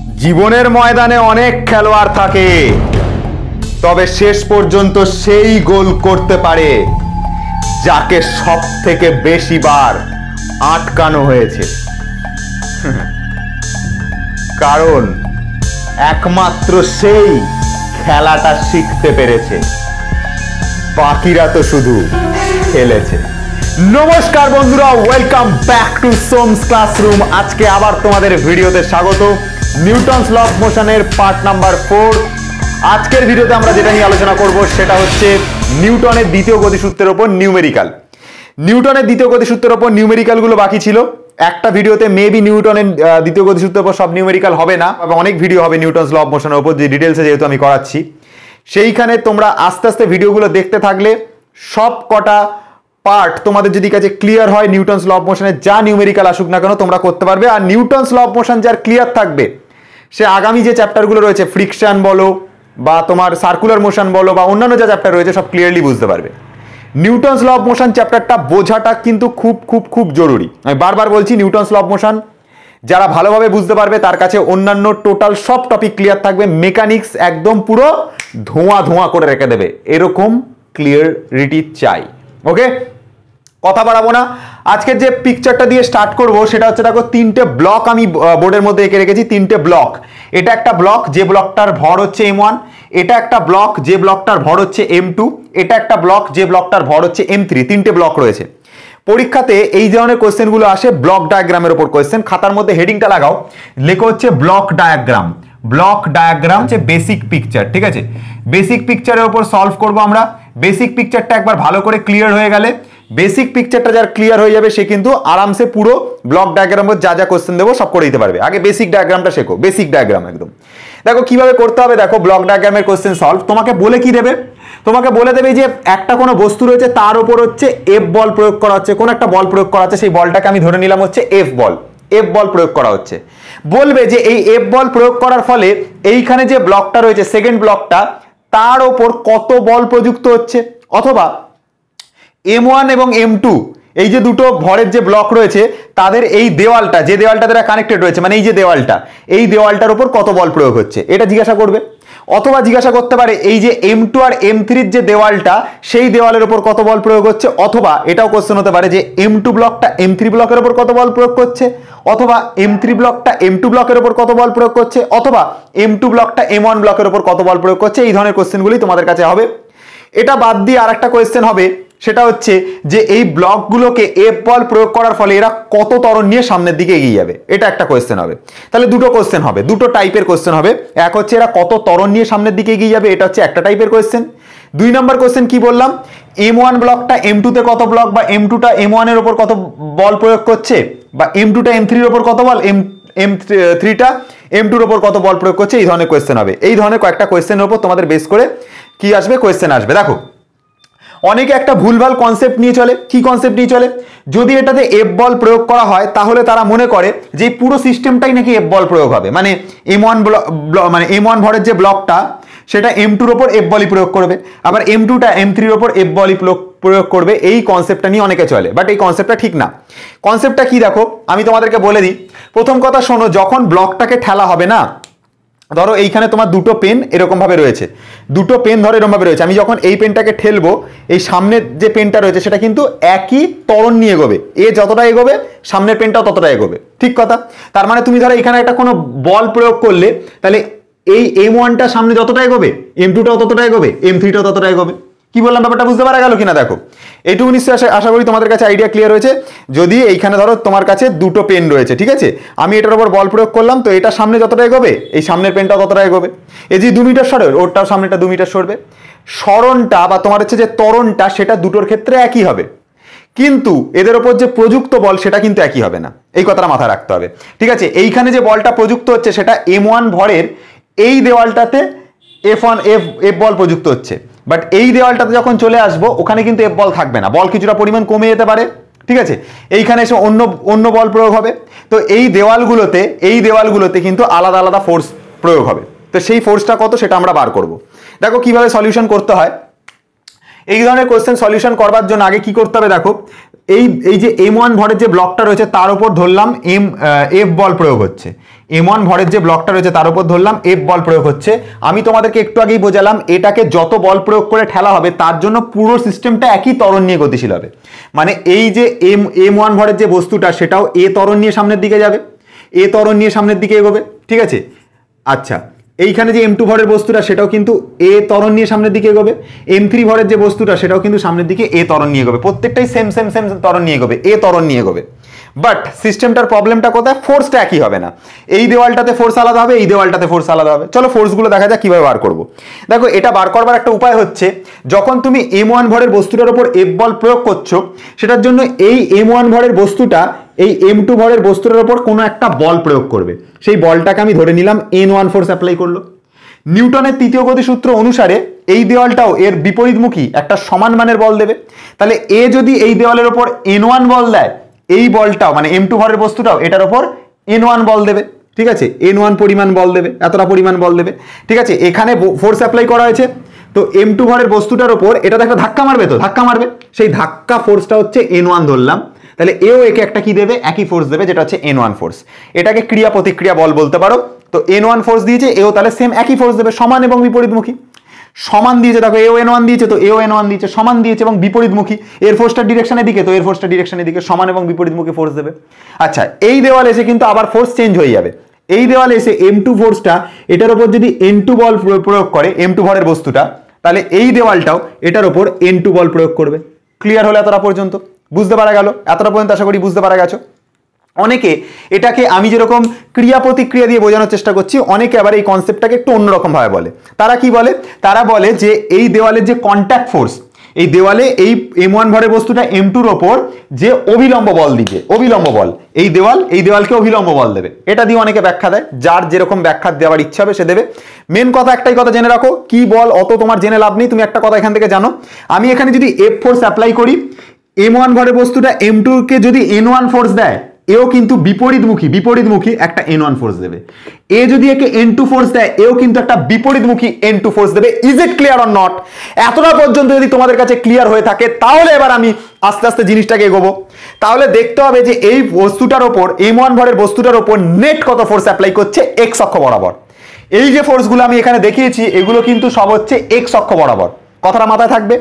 জীবনের ময়দানে অনেক খেলোয়াড় থাকে, তবে শেষ পর্যন্ত সেই গোল করতে পারে যাকে সব থেকে বেশি বার আটকানো হয়েছে। কারণ একমাত্র সেই খেলাটা শিখতে পেরেছে, বাকিরা তো শুধু খেলেছে। নমস্কার বন্ধুরা, welcome back to Som's classroom. আজকে আবার তোমাদের ভিডিওতে স্বাগত। নিউটনস ল অফ মোশনের পার্ট নাম্বার 4। আজকের ভিডিওতে আমরা যেটা নিয়ে আলোচনা করব সেটা হচ্ছে নিউটনের দ্বিতীয় গতিসূত্রের উপর নিউমেরিক্যাল। নিউটনের দ্বিতীয় গতিসূত্রের উপর নিউমেরিক্যালগুলো বাকি ছিল। একটা ভিডিওতে মেবি নিউটনের দ্বিতীয় গতিসূত্রের উপর সব নিউমেরিক্যাল হবে না, অনেক ভিডিও হবে নিউটনস ল অফ মোশনের উপর, যে ডিটেলসে যেহেতু আমি করাচ্ছি। সেইখানে তোমরা আস্তে আস্তে ভিডিওগুলো দেখতে থাকলে সব কটা পার্ট তোমাদের যদি কাছে ক্লিয়ার হয়, নিউটনস ল অফ মোশনের যা নিউমেরিক্যাল আসুক না কেন তোমরা করতে পারবে। আর নিউটনস ল অফ মোশন যার ক্লিয়ার থাকবে, সে আগামী যে চ্যাপ্টারগুলো রয়েছে, ফ্রিকশন বলো বা তোমার সার্কুলার মোশন বলো বা অন্যান্য যা চ্যাপ্টার রয়েছে, সব ক্লিয়ারলি বুঝতে পারবে। নিউটনস ল অফ মোশন চ্যাপ্টারটা বোঝাটা কিন্তু খুব খুব খুব জরুরি। আমি বারবার বলছি, নিউটনস ল অফ মোশন যারা ভালোভাবে বুঝতে পারবে তার কাছে অন্যান্য টোটাল সব টপিক ক্লিয়ার থাকবে। মেকানিক্স একদম পুরো ধোঁয়া ধোঁয়া করে রেখে দেবে, এরকম ক্লিয়ারিটি চাই। ওকে, কথা বাড়াবো না। আজকের যে পিকচারটা দিয়ে স্টার্ট করব সেটা হচ্ছে, দেখো তিনটে ব্লক আমি বোর্ডের মধ্যে এঁকে রেখেছি। তিনটে ব্লক, এটা একটা ব্লক যে ব্লকটার ভর হচ্ছে m1, এটা একটা ব্লক যে ব্লকটার ভর হচ্ছে m2, এটা একটা ব্লক যে ব্লকটার ভর হচ্ছে m3। তিনটে ব্লক রয়েছে। পরীক্ষাতে এই ধরনের কোয়েশ্চেনগুলো আসে ব্লক ডায়াগ্রামের উপর কোয়েশ্চেন। খাতার মধ্যে হেডিংটা লাগাও, লেখো হচ্ছে ব্লক ডায়াগ্রাম। ব্লক ডায়াগ্রাম হচ্ছে বেসিক পিকচার, ঠিক আছে? বেসিক পিকচারের উপর সলভ করব আমরা। বেসিক পিকচারটা একবার ভালো করে ক্লিয়ার হয়ে গেলে, বেসিক পিকচারটা যার ক্লিয়ার হয়ে যাবে সে কিন্তু আরামসে পুরো ব্লক ডায়াগ্রামের যা যা কোশ্চেন দেবো সব করে দিতে পারবে। আগে বেসিক ডায়াগ্রামটা শেখো, বেসিক ডায়াগ্রাম একদম। দেখো কিভাবে করতে হবে। দেখো ব্লক ডায়াগ্রামের কোশ্চেন সলভ তোমাকে বলে কি দেবে, তোমাকে বলে দেবে যে একটা কোনো বস্তু রয়েছে, তার উপর হচ্ছে এফ বল প্রয়োগ করা হচ্ছে, কোন একটা বল প্রয়োগ করা হচ্ছে, সেই বলটাকে আমি ধরে নিলাম হচ্ছে এফ বল। এফ বল প্রয়োগ করা হচ্ছে। বলবে যে এই এফ বল প্রয়োগ করার ফলে এইখানে যে ব্লকটা রয়েছে, সেকেন্ড ব্লকটা, তার ওপর কত বল প্রযুক্ত হচ্ছে। অথবা m1 এবং m2 এই যে দুটো ভরের যে ব্লক রয়েছে, তাদের এই দেওয়ালটা, যে দেওয়ালটা দ্বারা কানেক্টেড রয়েছে, মানে এই যে দেওয়ালটা, এই দেওয়ালটার উপর কত বল প্রয়োগ হচ্ছে, এটা জিজ্ঞাসা করবে। অথবা জিজ্ঞাসা করতে পারে এই যে m2 আর m3 যে দেওয়ালটা, সেই দেওয়ালের উপর কত বল প্রয়োগ হচ্ছে। অথবা এটাও কোশ্চেন হতে পারে যে m2 ব্লকটা m3 ব্লকের উপর কত বল প্রয়োগ করছে, অথবা m3 ব্লকটা m2 ব্লকের উপর কত বল প্রয়োগ করছে, অথবা m2 ব্লকটা m1 ব্লকের উপর কত বল প্রয়োগ করছে। এই ধরনের কোশ্চেনগুলি তোমাদের কাছে হবে। এটা বাদ দিয়ে আর একটা কোয়েশ্চেন হবে, সেটা হচ্ছে যে এই ব্লকগুলোকে এফ বল প্রয়োগ করার ফলে এরা কত ত্বরণ নিয়ে সামনের দিকে এগিয়ে যাবে, এটা একটা কোয়েশ্চেন হবে। তাহলে দুটো কোয়েশ্চেন হবে, দুটো টাইপের কোয়েশ্চেন হবে। এক হচ্ছে এরা কত ত্বরণ নিয়ে সামনের দিকে এগিয়ে যাবে, এটা হচ্ছে একটা টাইপের কোয়েশ্চেন। 2 নম্বর কোয়েশ্চেন কি বললাম, m1 ব্লকটা m2 তে কত ব্লক, বা m2টা m1 এর উপর কত বল প্রয়োগ করছে, বা m2টা m3 এর উপর কত বল, m3টা m2 এর উপর কত বল প্রয়োগ করছে। এই ধরনের কোয়েশ্চেন হবে। এই ধরনের কয়েকটা কোয়েশ্চেনের উপর তোমাদের বেস করে কি আসবে, কোয়েশ্চেন আসবে। দেখো অনেকে একটা ভুলভাল কনসেপ্ট নিয়ে চলে। কি কনসেপ্ট নিয়ে চলে, যদি এটাতে এফ বল প্রয়োগ করা হয় তাহলে তারা মনে করে যে পুরো সিস্টেমটাই নাকি এফ বল প্রয়োগ হবে, মানে m1 ভরের যে ব্লকটা, সেটা m2 এর উপর এফ বলই প্রয়োগ করবে, আবার m2টা m3 এর উপর এফ বলই প্রয়োগ করবে। এই কনসেপ্টটা নিয়ে অনেকে চলে, বাট এই কনসেপ্টটা ঠিক না। কনসেপ্টটা কি দেখো, আমি তোমাদেরকে বলে দিই। প্রথম কথা শোনো, যখন ব্লকটাকে ঠেলা হবে না, ধরো এইখানে তোমার দুটো পেন এরকম ভাবে রয়েছে, দুটো পেন ধরো এরকম ভাবে রয়েছে, আমি যখন এই পেনটাকে ঠেলবো, এই সামনের যে পেনটা রয়েছে সেটা কিন্তু একই ত্বরণ নিয়ে এগোবে। এ যতটা এগোবে সামনের পেনটাও ততটা এগোবে, ঠিক কথা? তার মানে তুমি ধরো এখানে একটা কোনো বল প্রয়োগ করলে, তাহলে এই m1টা সামনে যতটা এগোবে, m2টাও ততটা এগোবে, m3টাও ততটা এগোবে। কি বললাম, ব্যাপারটা বুঝতে পারা গেল কিনা? দেখো এইটুকু নিশ্চয়ই আশা করি তোমাদের কাছে আইডিয়া ক্লিয়ার হয়েছে। যদি এইখানে ধরো তোমার কাছে দুটো পেন রয়েছে, ঠিক আছে, আমি এটার উপর বল প্রয়োগ করলাম, তো এটা সামনে যতটা এগোবে এই সামনের পেনটাও ততটা এগোবে। এই যে 2 মিটার সরে, ওরটাও সামনেটা 2 মিটার সরবে। সরণটা বা তোমার হচ্ছে যে ত্বরণটা, সেটা দুটোর ক্ষেত্রে একই হবে, কিন্তু এদের ওপর যে প্রযুক্ত বল সেটা কিন্তু একই হবে না। এই কথাটা মাথায় রাখতে হবে, ঠিক আছে? এইখানে যে বলটা প্রযুক্ত হচ্ছে সেটা m1 ভরের এই দেওয়ালটাতে এফ বল প্রযুক্ত হচ্ছে, বাট এই দেওয়ালটাতে যখন চলে আসবো ওখানে কিন্তু এফ বল থাকবে না, বল কিছুটা পরিমাণ কমে যেতে পারে, ঠিক আছে? এইখানে এসে অন্য বল প্রয়োগ হবে। তো এই দেওয়ালগুলোতে কিন্তু আলাদা আলাদা ফোর্স প্রয়োগ হবে। তো সেই ফোর্সটা কত সেটা আমরা বার করব। দেখো কিভাবে সলিউশন করতে হয়। এই ধরনের কোশ্চেন সলিউশন করবার জন্য আগে কি করতে হবে, দেখো এই যে m1 ভরের যে ব্লকটা রয়েছে তার উপর ধরলাম এফ বল প্রয়োগ হচ্ছে, m1 ভরের যে ব্লকটা রয়েছে তার উপর ধরলাম এফ বল প্রয়োগ হচ্ছে। আমি তোমাদেরকে একটু আগেই বোঝালাম এটাকে যত বল প্রয়োগ করে ঠেলা হবে তার জন্য পুরো সিস্টেমটা একই ত্বরণ নিয়ে গতিশীল হবে। মানে এই যে m1 ভরের যে বস্তুটা সেটাও এ ত্বরণ নিয়ে সামনের দিকে যাবে, এ ত্বরণ নিয়ে সামনের দিকে এগোবে, ঠিক আছে। আচ্ছা, এইখানে যে m2 ভরের বস্তুটা সেটাও কিন্তু এ ত্বরণ নিয়ে সামনের দিকে এগোবে, m3 ভরের যে বস্তুটা সেটাও কিন্তু সামনের দিকে এ ত্বরণ নিয়ে এগোবে, প্রত্যেকটাই সেম সেম সেম ত্বরণ নিয়ে এগোবে, এ ত্বরণ নিয়ে এগোবে। বাট সিস্টেমটার প্রবলেমটা কোথায়? ফোর্সটা একই হবে না, এই দেওয়ালটাতে ফোর্স আলাদা হবে, এই দেওয়ালটাতে ফোর্স আলাদা হবে। চলো ফোর্সগুলো দেখা যাক কিভাবে বার করব। দেখো এটা বার করবার একটা উপায় হচ্ছে, যখন তুমি m1 ভরের বস্তুটার উপর এফ বল প্রয়োগ করছো সেটার জন্য এই m1 ভরের বস্তুটা এই m2 ভরের বস্তুটার উপর কোনো একটা বল প্রয়োগ করবে, সেই বলটাকে আমি ধরে নিলাম n1 ফোর্স অ্যাপ্লাই করলো। নিউটনের তৃতীয় গতিসূত্র অনুসারে এই দেওয়ালটাও এর বিপরীতমুখী একটা সমান মানের বল দেবে। তাহলে এ যদি এই দেওয়ালের উপর n1 বল দেয়, এই বলটাও মানে m2 ভরের বস্তুটাও এটার উপর n1 বল দেবে, ঠিক আছে, n1 পরিমাণ বল দেবে, এতটা পরিমাণ বল দেবে, ঠিক আছে। এখানে ফোর্স অ্যাপ্লাই করা হয়েছে, তো m2 ভরের বস্তুটার উপর এটা একটা ধাক্কা মারবে, তো ধাক্কা মারবে, সেই ধাক্কা ফোর্সটা হচ্ছে n1 ধরলাম। তাহলে এও একে একটা কি দেবে? একই ফোর্স দেবে, যেটা হচ্ছে n1 ফোর্স। এটাকে ক্রিয়া প্রতিক্রিয়া বল বলতে পারো। তো n1 ফোর্স দিয়েছে, এও তাহলে সেম একই ফোর্স দেবে, সমান এবং বিপরীতমুখী। সমান দিয়েছে, দেখো এও n1 দিয়েছে, তো এও n1 দিয়েছে, সমান দিয়েছে এবং বিপরীতমুখী, এর ফোর্সটা ডিরেকশনের দিকে, তো এর ফোর্সটা ডিরেকশনের দিকে, সমান এবং বিপরীতমুখী ফোর্স দেবে। আচ্ছা, এই দেওয়ালে এসে কিন্তু আবার ফোর্স চেঞ্জ হয়ে যাবে। এই দেওয়ালে এসে m2 ফোর্সটা এটার উপর যদি n2 বল প্রয়োগ করে, m2 ভরের বস্তুটা, তাহলে এই দেওয়ালটাও এটার উপর n2 বল প্রয়োগ করবে। ক্লিয়ার হলো এতটা পর্যন্ত? বুঝতে পারা গেল? এতটা পর্যন্ত আশা করি বুঝতে পারা গেছো। অনেকে এটাকে আমি যেরকম ক্রিয়া প্রতিক্রিয়া দিয়ে বোঝানোর চেষ্টা করছি, অনেকে আবার এই কনসেপ্টটাকে একটু অন্যরকম ভাবে বলে। তারা কি বলে? তারা বলে যে এই দেওয়ালের যে কন্ট্যাক্ট ফোর্স, এই দেওয়ালে এই m1 ভরের বস্তুটা m2-র ওপর যে অভিলম্ব বল দিবে, অভিলম্ব বল, এই দেওয়ালকে অভিলম্ব বল দেবে। এটা দিয়ে অনেকে ব্যাখ্যা দেয়, যার যেরকম ব্যাখ্যা দেওয়ার ইচ্ছা হবে সে দেবে। মেন কথা একটাই কথা জেনে রাখো, কি বল অত তোমার জেনে লাভ নেই, তুমি একটা কথা এখান থেকে জানো, আমি এখানে যদি এফ ফোর্স অ্যাপ্লাই করি, m1 ভরের বস্তুটা m2-কে যদি n1 ফোর্স দেয়, এও কিন্তু বিপরীতমুখী একটা n1 ফোর্স দেবে। এ যদি একে n2 ফোর্স দেয়, এও কিন্তু একটা বিপরীতমুখী n2 ফোর্স দেবে। Is it clear or not? এতটা পর্যন্ত যদি তোমাদের কাছে ক্লিয়ার হয়ে থাকে, তাহলে এবার আমি আস্তে আস্তে জিনিসটাকে এগোবো। তাহলে দেখতে হবে যে এই বস্তুটার ওপর, m1 ভরের বস্তুটার ওপর নেট কত ফোর্স অ্যাপ্লাই করছে x অক্ষ বরাবর। এই যে ফোর্সগুলো আমি এখানে দেখিয়েছি, এগুলো কিন্তু সব হচ্ছে x অক্ষ বরাবর, কথাটা মাথায় থাকবে।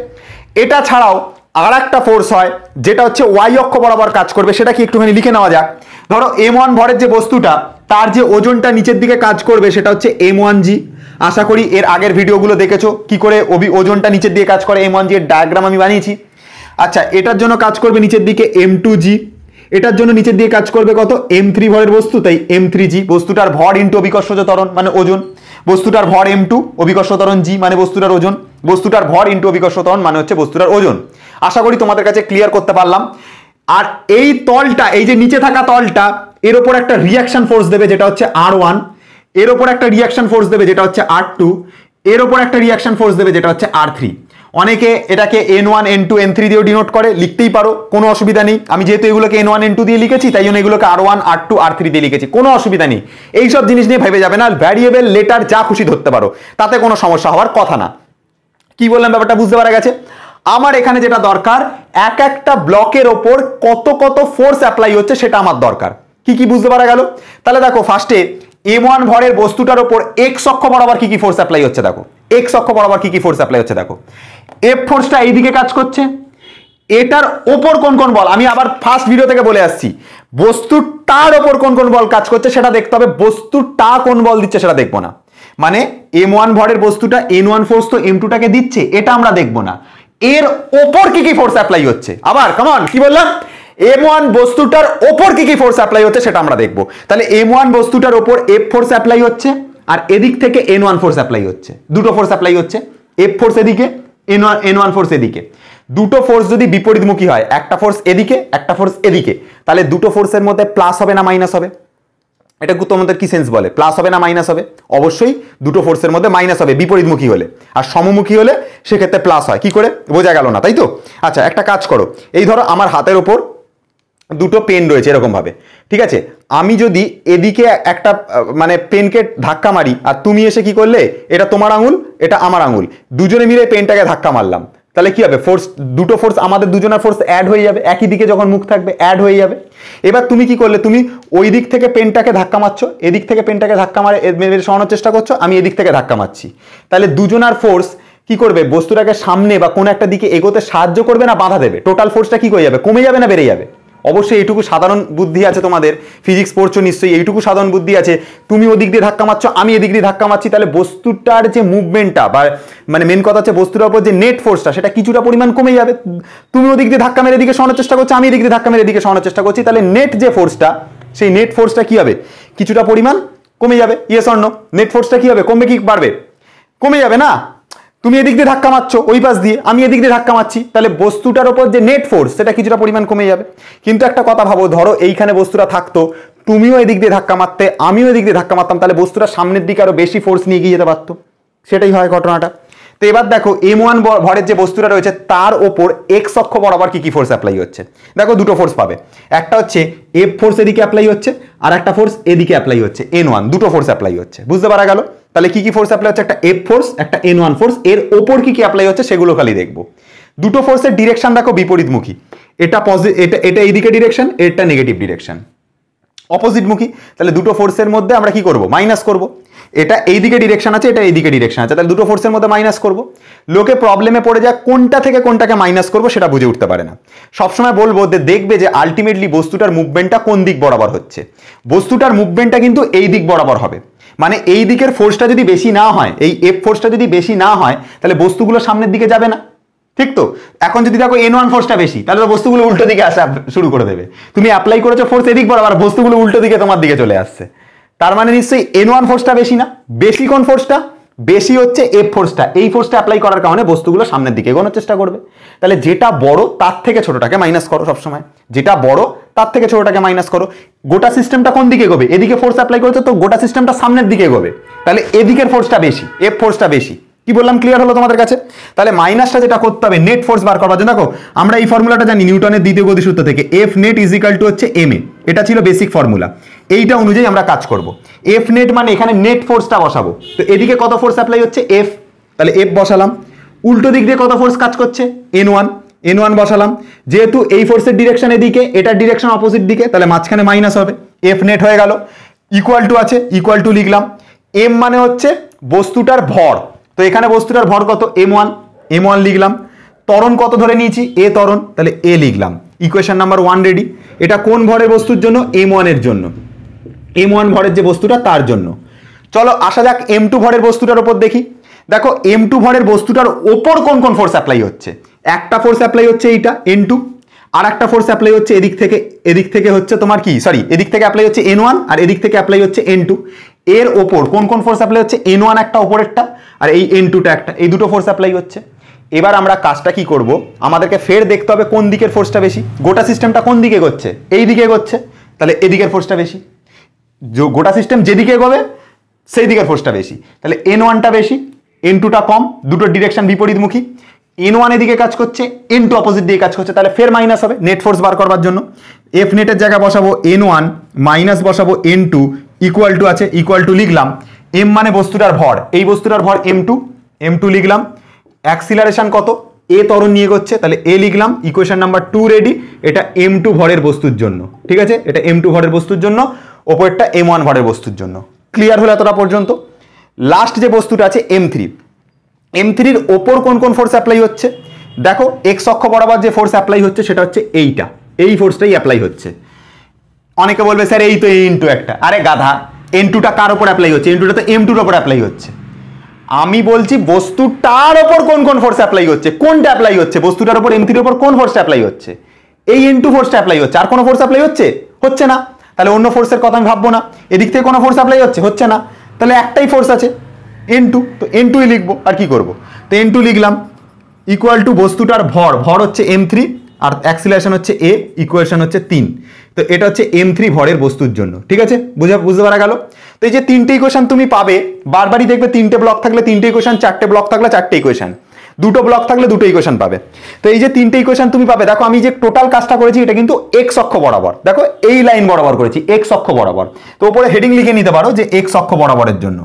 এটা ছাড়াও আর একটা ফোর্স হয় যেটা হচ্ছে ওয়াই অক্ষ বরাবর কাজ করবে, সেটা কি একটুখানি লিখে নেওয়া যাক। ধরো m1 ভরের যে বস্তুটা, তার যে ওজনটা নিচের দিকে কাজ করবে সেটা হচ্ছে m1g। আশা করি এর আগের ভিডিওগুলো দেখেছো কি করে ওজনটা নিচের দিকে কাজ করে, m1g এর ডায়াগ্রাম আমি বানিয়েছি। আচ্ছা, এটার জন্য কাজ করবে নিচের দিকে m2g, এটার জন্য নিচের দিকে কাজ করবে কত? m3 ভরের বস্তু, তাই m3g। বস্তুটার ভর ইন্টু অভিকর্ষজ ত্বরণ মানে ওজন, বস্তুটার ভর m2, অভিকর্ষ ত্বরণ g মানে বস্তুটার ওজন, বস্তুটার ভর ইন্টু অভিকর্ষ ত্বরণ মানে হচ্ছে বস্তুটার ওজন। আশা করি তোমাদের কাছে ক্লিয়ার করতে পারলাম। আর এই তলটা, এই যে নিচে থাকা তলটা, এর উপর একটা রিঅ্যাকশন ফোর্স দেবে যেটা হচ্ছে r1, এর উপর একটা রিঅ্যাকশন ফোর্স দেবে যেটা হচ্ছে r2, এর উপর একটা রিঅ্যাকশন ফোর্স দেবে যেটা হচ্ছে r3। অনেকে এটাকে n1 n2 n3 দিয়েও ডিনোট করে, লিখতেই পারো, কোনো অসুবিধা নেই। আমি যেহেতু এগুলোকে n1 n2 দিয়ে লিখেছি, তাই জন্য এগুলোকে r1 r2 r3 দিয়ে লিখেছি, কোনো অসুবিধা নেই। এইসব জিনিস নিয়ে ভেবে যাবে না, ভ্যারিয়েবল লেটার যা খুশি ধরতে পারো, তাতে কোনো সমস্যা হওয়ার কথা না। কি বললাম ব্যাপারটা বুঝতে পারা গেছে? আমার এখানে যেটা দরকার, এক একটা ব্লকের ওপর কত কত ফোর্স অ্যাপ্লাই হচ্ছে সেটা আমার দরকার। কি কি বুঝতে পারা গেল? তাহলে দেখো, ফার্স্টে m1 ভরের বস্তুটার ওপর x অক্ষ বরাবর কি কি ফোর্স অ্যাপ্লাই হচ্ছে দেখো, x অক্ষ বরাবর কি কি ফোর্স অ্যাপ্লাই হচ্ছে দেখো। এফ ফোর্সটা এইদিকে কাজ করছে, এটার ওপর কোন কোন বল, আমি আবার ফার্স্ট ভিডিও থেকে বলে আসছি, বস্তুটার ওপর কোন কোন বল কাজ করছে সেটা দেখতে হবে, বস্তুটা কোন বল দিচ্ছে সেটা দেখবো না। মানে m1 ভরের বস্তুটা n1 ফোর্স তো m2টাকে দিচ্ছে, এটা আমরা দেখবো না, এর ওপর কি কি ফোর্স অ্যাপ্লাই হচ্ছে। আবার কেমন কি বললাম, m1 বস্তুটার ওপর কি কি ফোর্স অ্যাপ্লাই হচ্ছে সেটা আমরা দেখবো। তাহলে m1 বস্তুটার ওপর এফ ফোর্স অ্যাপ্লাই হচ্ছে, আর এদিক থেকে n1 ফোর্স অ্যাপ্লাই হচ্ছে, দুটো ফোর্স অ্যাপ্লাই হচ্ছে, এফ ফোর্স এদিকে, n1 ফোর্স এদিকে। দুটো ফোর্স যদি বিপরীতমুখী হয়, একটা ফোর্স এদিকে একটা ফোর্স এদিকে, তাহলে দুটো ফোর্সের মধ্যে প্লাস হবে না মাইনাস হবে? এটা তোমাদের কি সেন্স বলে, প্লাস হবে না মাইনাস হবে? অবশ্যই দুটো ফোর্সের মধ্যে মাইনাস হবে বিপরীতমুখী হলে, আর সমমুখী হলে সেক্ষেত্রে প্লাস হয়। কি করে বোঝা গেল না, তাই তো? আচ্ছা, একটা কাজ করো, এই ধরো আমার হাতের ওপর দুটো পেন রয়েছে এরকম ভাবে, ঠিক আছে। আমি যদি এদিকে একটা মানে পেনকে ধাক্কা মারি, আর তুমি এসে কি করলে, এটা তোমার আঙুল এটা আমার আঙুল, দুজনে মিলে পেনটাকে ধাক্কা মারলাম, তাহলে কি হবে, ফোর্স দুটো ফোর্স আমাদের দুজনের ফোর্স অ্যাড হয়ে যাবে, একই দিকে যখন মুখ থাকবে অ্যাড হয়ে যাবে। এবার তুমি কি করলে, তুমি ওই দিক থেকে পেনটাকে ধাক্কা মারছো, এদিক থেকে পেনটাকে ধাক্কা মারে সরানোর চেষ্টা করছো, আমি এদিক থেকে ধাক্কা মারছি। তাহলে দুজনার ফোর্স কি করবে, বস্তুটাকে সামনে বা কোনো একটা দিকে এগোতে সাহায্য করবে না বাধা দেবে? টোটাল ফোর্সটা কি হয়ে যাবে, কমে যাবে না বেড়ে যাবে? অবশ্যই এইটুকু সাধারণ বুদ্ধি আছে তোমাদের, ফিজিক্স পড়ছো নিশ্চয়ই, এইটুকু সাধারণ বুদ্ধি আছে। তুমি ওদিক দিয়ে ধাক্কা মারছো, আমি এদিক দিয়ে ধাক্কা মারছি, তাহলে বস্তুটার যে মুভমেন্টটা বা মানে মেন কথা হচ্ছে বস্তুটার উপর যে নেট ফোর্সটা সেটা কিছুটা পরিমাণ কমে যাবে। তুমি ওদিক দিয়ে ধাক্কা মেরে এদিকে সরানোর চেষ্টা করছো, আমি এদিক দিয়ে ধাক্কা মেরে এদিকে সরানোর চেষ্টা করছি, তাহলে নেট যে ফোর্সটা, সেই নেট ফোর্সটা কি হবে, কিছুটা পরিমাণ কমে যাবে। Yes or no? নেট ফোর্সটা কি হবে, কমবে কি বাড়বে? কমে যাবে না? তুমি এদিক দিয়ে ধাক্কা মারছো ওই পাশ দিয়ে, আমি এদিক দিয়ে ধাক্কা মারছি, তাহলে বস্তুটার উপর যে নেট ফোর্স সেটা কিছুটা পরিমাণ কমে যাবে। কিন্তু একটা কথা ভাবো, ধরো এইখানে বস্তুটা থাকতো, তুমিও এদিক দিয়ে ধাক্কা মারতে, আমিও এদিক দিয়ে ধাক্কা মারতাম, তাহলে বস্তুটা সামনের দিকে আরো বেশি ফোর্স নিয়ে গিয়ে যেতে পারতো। সেটাই হয় ঘটনাটা। তো এবার দেখো M1 ভরের যে বস্তুটা রয়েছে তার ওপর এক্স অক্ষ বরাবর কি কি ফোর্স অ্যাপ্লাই হচ্ছে। দেখো দুটো ফোর্স পাবে, একটা হচ্ছে এফ ফোর্স এদিকে অ্যাপ্লাই হচ্ছে, আর একটা ফোর্স এদিকে অ্যাপ্লাই হচ্ছে N1, দুটো ফোর্স অ্যাপ্লাই হচ্ছে। বুঝতে পারা গেল? তাহলে কি কি ফোর্স অ্যাপ্লাই হচ্ছে, একটা এফ ফোর্স, একটা N1 ফোর্স, এর ওপর কি কি অ্যাপ্লাই হচ্ছে সেগুলো খালি দেখবো। দুটো ফোর্সের ডিরেকশন দেখো বিপরীতমুখী, এটা এটা এইদিকে ডিরেকশন, এটা নেগেটিভ ডিরেকশন, অপোজিট মুখী। তাহলে দুটো ফোর্সের মধ্যে আমরা কি করব, মাইনাস করব। এটা এইদিকে ডিরেকশন আছে, এটা এইদিকে ডিরেকশন আছে, তাহলে দুটো ফোর্সের মধ্যে মাইনাস করব। লোকে প্রবলেমে পড়ে যায় কোনটা থেকে কোনটাকে মাইনাস করব সেটা বুঝে উঠতে পারে না। সবসময় বলবো যে দেখবে যে আলটিমেটলি বস্তুটার মুভমেন্টটা কোন দিক বরাবর হচ্ছে। বস্তুটার মুভমেন্টটা কিন্তু এই দিক বরাবর হবে, মানে এই দিকের ফোর্সটা যদি বেশি না হয়, এই এফ ফোর্সটা যদি বেশি না হয়, তাহলে বস্তুগুলো সামনের দিকে যাবে না। ঠিক তো? এখন যদি দেখো N1 ফোর্সটা বেশি, তাহলে বস্তুগুলো উল্টো দিকে আসা শুরু করে দেবে। তুমি অ্যাপ্লাই করেছো ফোর্স এদিক বরাবর, বস্তুগুলো উল্টো দিকে তোমার দিকে চলে আসছে, তার মানে নিশ্চয়ই N1 ফোর্সটা বেশি না? বেশি কোন ফোর্সটা? বেশি হচ্ছে এফ ফোর্সটা। এই ফোর্সটা অ্যাপ্লাই করার কারণে বস্তুগুলো সামনের দিকে এগোনোর চেষ্টা করবে। তাহলে যেটা বড় তার থেকে ছোটটাকে মাইনাস করো সবসময়, যেটা বড় তার থেকে ছোটটাকে মাইনাস করো। গোটা সিস্টেমটা কোন দিকে এগোবে, এদিকে ফোর্স অ্যাপ্লাই করেছে তো গোটা সিস্টেমটা সামনের দিকে এগোবে, তাহলে এদিকের ফোর্সটা বেশি, এফ ফোর্সটা বেশি। কি বললাম, ক্লিয়ার হলো তোমাদের কাছে? তাহলে মাইনাসটা যেটা করতে হবে নেট ফোর্স বার করবার জন্য, দেখো আমরা এই ফর্মুলাটা জানি নিউটনের দ্বিতীয় গতিসূত্র থেকে, F net is equal to হচ্ছে এম এ, এটা ছিল বেসিক ফর্মুলা। এইটা অনুযায়ী আমরা কাজ করব। এফ নেট মানে এখানে নেট ফোর্সটা বসাবো, তো এদিকে কত ফোর্স অ্যাপ্লাই হচ্ছে, এফ, তাহলে এফ বসালাম। উল্টো দিক দিয়ে কত ফোর্স কাজ করছে, N1 বসালাম। যেহেতু এই ফোর্সের ডিরেকশন এদিকে, এটার ডিরেকশন অপোজিট দিকে, তাহলে মাঝখানে মাইনাস হবে, এফ নেট হয়ে গেল। ইকুয়াল টু আছে, ইকুয়াল টু লিখলাম। এম মানে হচ্ছে বস্তুটার ভর, তো এখানে বস্তুটার ভর কত, M1 লিখলাম। ত্বরণ কত ধরে নিয়েছি, এ ত্বরণ, তাহলে এ লিখলাম। Equation number 1 ready. এটা কোন ভরের বস্তুর জন্য, M1 এর জন্য, M1 ভরের যে বস্তুটা তার জন্য। চলো আসা যাক M2 ভরের বস্তুটার উপর দেখি। দেখো M2 ভরের বস্তুটার ওপর কোন কোন ফোর্স অ্যাপ্লাই হচ্ছে। একটা ফোর্স অ্যাপ্লাই হচ্ছে এইটা N2, আর একটা ফোর্স অ্যাপ্লাই হচ্ছে এদিক থেকে হচ্ছে তোমার কি, সরি, এদিক থেকে অ্যাপ্লাই হচ্ছে N1, আর এদিক থেকে অ্যাপ্লাই হচ্ছে N2। এর ওপর কোন কোন ফোর্স অ্যাপ্লাই হচ্ছে, N1 একটা, ওপরেরটা, আর এই N2টা একটা, এই দুটো ফোর্স অ্যাপ্লাই হচ্ছে। এবার আমরা কাজটা কি করব, আমাদেরকে ফের দেখতে হবে কোন দিকের ফোর্সটা বেশি। গোটা সিস্টেমটা কোন দিকে এগোচ্ছে, এই দিকে এগোচ্ছে, তাহলে এদিকের ফোর্সটা বেশি। গোটা সিস্টেম যেদিকে এগোবে সেই দিকের ফোর্সটা বেশি, তাহলে N1টা বেশি, N2টা কম, দুটো ডিরেকশন বিপরীতমুখী। N1 এদিকে কাজ করছে, N2 অপোজিট দিকে কাজ করছে, তাহলে ফের মাইনাস হবে নেট ফোর্স বার করবার জন্য। এফ নেটের জায়গায় বসাবো N1, মাইনাস বসাবো N2, ইকুয়াল টু আছে, ইকুয়াল টু লিখলাম। এম মানে বস্তুটার ভর, এই বস্তুটার ভর M2 লিখলাম। অ্যাক্সিলারেশন কত, এ ত্বরণ নিয়ে এগোচ্ছে, তাহলে এ লিখলাম। Equation number 2 ready. এটা M2 ভরের বস্তুর জন্য, ঠিক আছে, এটা M2 ভরের বস্তুর জন্য, ওপরটা M1 ভরের বস্তুর জন্য। ক্লিয়ার হলো এতটা পর্যন্ত? লাস্ট যে বস্তুটা আছে M3 ওপর কোন কোন ফোর্স অ্যাপ্লাই হচ্ছে। দেখো এক্স অক্ষ বরাবর যে ফোর্স অ্যাপ্লাই হচ্ছে সেটা হচ্ছে এইটা, এই ফোর্সটাই অ্যাপ্লাই হচ্ছে। অনেকে বলবে স্যার এই তো N2 একটা, আরে গাধা, N2টা কার উপর অ্যাপ্লাই হচ্ছে, N2টা তো M2 এর উপর অ্যাপ্লাই হচ্ছে। আমি বলছি বস্তুটার উপর কোন কোন ফোর্স অ্যাপ্লাই হচ্ছে, কোনটা অ্যাপ্লাই হচ্ছে, বস্তুটার উপর M3 এর উপর কোন ফোর্সটা অ্যাপ্লাই হচ্ছে, এই N2 ফোর্সটা অ্যাপ্লাই হচ্ছে। আর কোনো ফোর্স অ্যাপ্লাই হচ্ছে না, তাহলে অন্য ফোর্সের কথা আমি ভাববো না। এদিক থেকে কোনো ফোর্স অ্যাপ্লাই হচ্ছে না, তাহলে একটাই ফোর্স আছে N2, তো N2ই লিখবো, আর কি করব। তো N2 লিখলাম, ইকুয়াল টু বস্তুটার ভর হচ্ছে M3, আর অ্যাক্সিলারেশন হচ্ছে এ, ইকুয়েশন হচ্ছে 3। তো এটা হচ্ছে M3 ভরের বস্তুর জন্য, ঠিক আছে, বুঝতে পারা গেল? তো এই যে তিনটে ইকুয়েশন তুমি পাবে, বারবারই দেখবে তিনটে ব্লক থাকলে তিনটে ইকুয়েশন, চারটে ব্লক থাকলে চারটে ইকুয়েশন, দুটো ব্লক থাকলে দুটো ইকুয়েশন পাবে। তো এই যে তিনটে ইকুয়েশন তুমি পাবে, দেখো আমি যে টোটাল কাজটা করেছি এটা কিন্তু এক্স অক্ষ বরাবর, দেখো এই লাইন বরাবর করেছি, এক্স অক্ষ বরাবর। তো উপরে হেডিং লিখে নিতে পারো যে এক্স অক্ষ বরাবরের জন্য,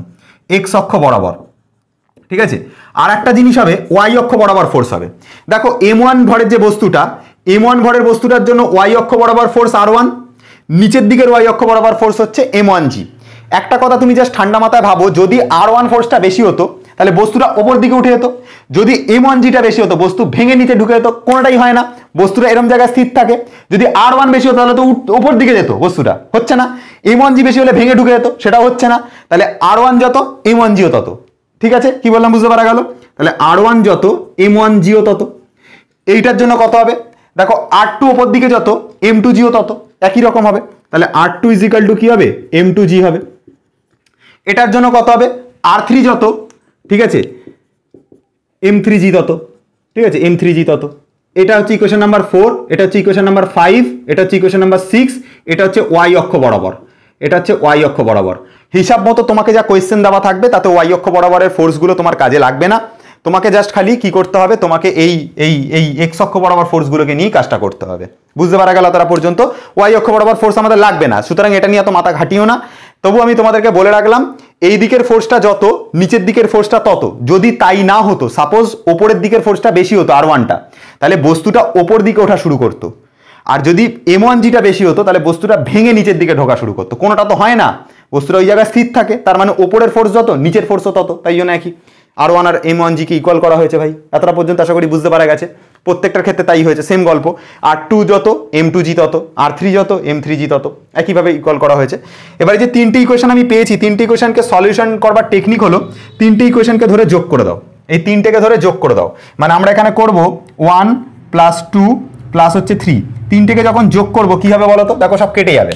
এক্স অক্ষ বরাবর। ঠিক আছে। আর একটা জিনিস হবে ওয়াই অক্ষ বরাবর ফোর্স হবে। দেখো M1 ভরের যে বস্তুটা, M1 ভরের বস্তুটার জন্য ওয়াই অক্ষ বরাবর ফোর্স R1, নিচের দিকের ওয়াই অক্ষ বরাবর ফোর্স হচ্ছে M1G। একটা কথা তুমি জাস্ট ঠান্ডা মাথায় ভাবো, যদি R1 ফোর্সটা বেশি হতো তাহলে বস্তুটা ওপর দিকে উঠে যেত, যদি M1Gটা বেশি হতো বস্তু ভেঙে নিচে ঢুকে যেত, কোনোটাই হয় না, বস্তুটা এরকম জায়গায় স্থির থাকে। যদি R1 বেশি হতো তাহলে তো ওপর দিকে যেত, বস্তুটা হচ্ছে না। M1G বেশি হলে ভেঙে ঢুকে যেত, সেটাও হচ্ছে না। তাহলে R1 যত M1Gও তত। ঠিক আছে, কি বললাম বুঝতে পারা গেল? তাহলে R1 যত M1Gও তত। এইটার জন্য কত হবে? দেখো R2 ওপর দিকে যত M2Gও তত, একই রকম হবে। তাহলে R2 ইজিক্যাল টু কি হবে? M2G হবে। এটার জন্য কত হবে? R3 যত, ঠিক আছে, M3G তত। ঠিক আছে, M3G তত। এটা হচ্ছে ইকুয়েশন নাম্বার 4, এটা হচ্ছে ইকুয়েশন নাম্বার 5, এটা হচ্ছে ইকুয়েশন নাম্বার 6, এটা হচ্ছে ওয়াই অক্ষ বরাবর, এটা হচ্ছে ওয়াই অক্ষ বরাবর। হিসাব মতো তোমাকে যা কোয়েশ্চেন দেওয়া থাকবে তাতে ওয়াই অক্ষ বরাবরের ফোর্সগুলো তোমার কাজে লাগবে না। তোমাকে জাস্ট খালি কি করতে হবে, তোমাকে এই এই এই এক্স অক্ষ বরাবর ফোর্সগুলোকে নিয়ে কাজটা করতে হবে। বুঝতে পারা গেল? তারা পর্যন্ত ওয়াই অক্ষ বরাবর ফোর্স আমাদের লাগবে না, সুতরাং এটা নিয়ে এত মাথা ঘাটিও না। তবু আমি তোমাদেরকে বলে রাখলাম, এই দিকের ফোর্সটা যত নিচের দিকের ফোর্সটা তত। যদি তাই না হতো, সাপোজ ওপরের দিকের ফোর্সটা বেশি হতো R1টা, তাহলে বস্তুটা ওপর দিকে ওঠা শুরু করতো। আর যদি M1Gটা বেশি হতো তাহলে বস্তুটা ভেঙে নিচের দিকে ঢোকা শুরু করতো। কোনোটা তো হয় না, বস্তুটা ওই জায়গায় স্থির থাকে, তার মানে ওপরের ফোর্স যত নিচের ফোর্সও তত। তাই জন্য একই R1 আর M1G কে ইকুয়াল করা হয়েছে ভাই। এতটা পর্যন্ত আশা করি বুঝতে পারা গেছে। প্রত্যেকটার ক্ষেত্রে তাই হয়েছে, সেম গল্প। R2 যত M2G তত, R3 যত M3G তত, একইভাবে ইকুয়াল করা হয়েছে। এবারে যে তিনটে ইকুয়েশন আমি পেয়েছি, তিনটে ইকুয়েশনকে সলিউশন করবার টেকনিক হলো তিনটে ইকুয়েশনকে ধরে যোগ করে দাও। এই তিনটেকে ধরে যোগ করে দাও, মানে আমরা এখানে করব 1 + 2 প্লাস হচ্ছে 3। তিনটেকে যখন যোগ করব কি হবে বলো তো? দেখো সব কেটে যাবে,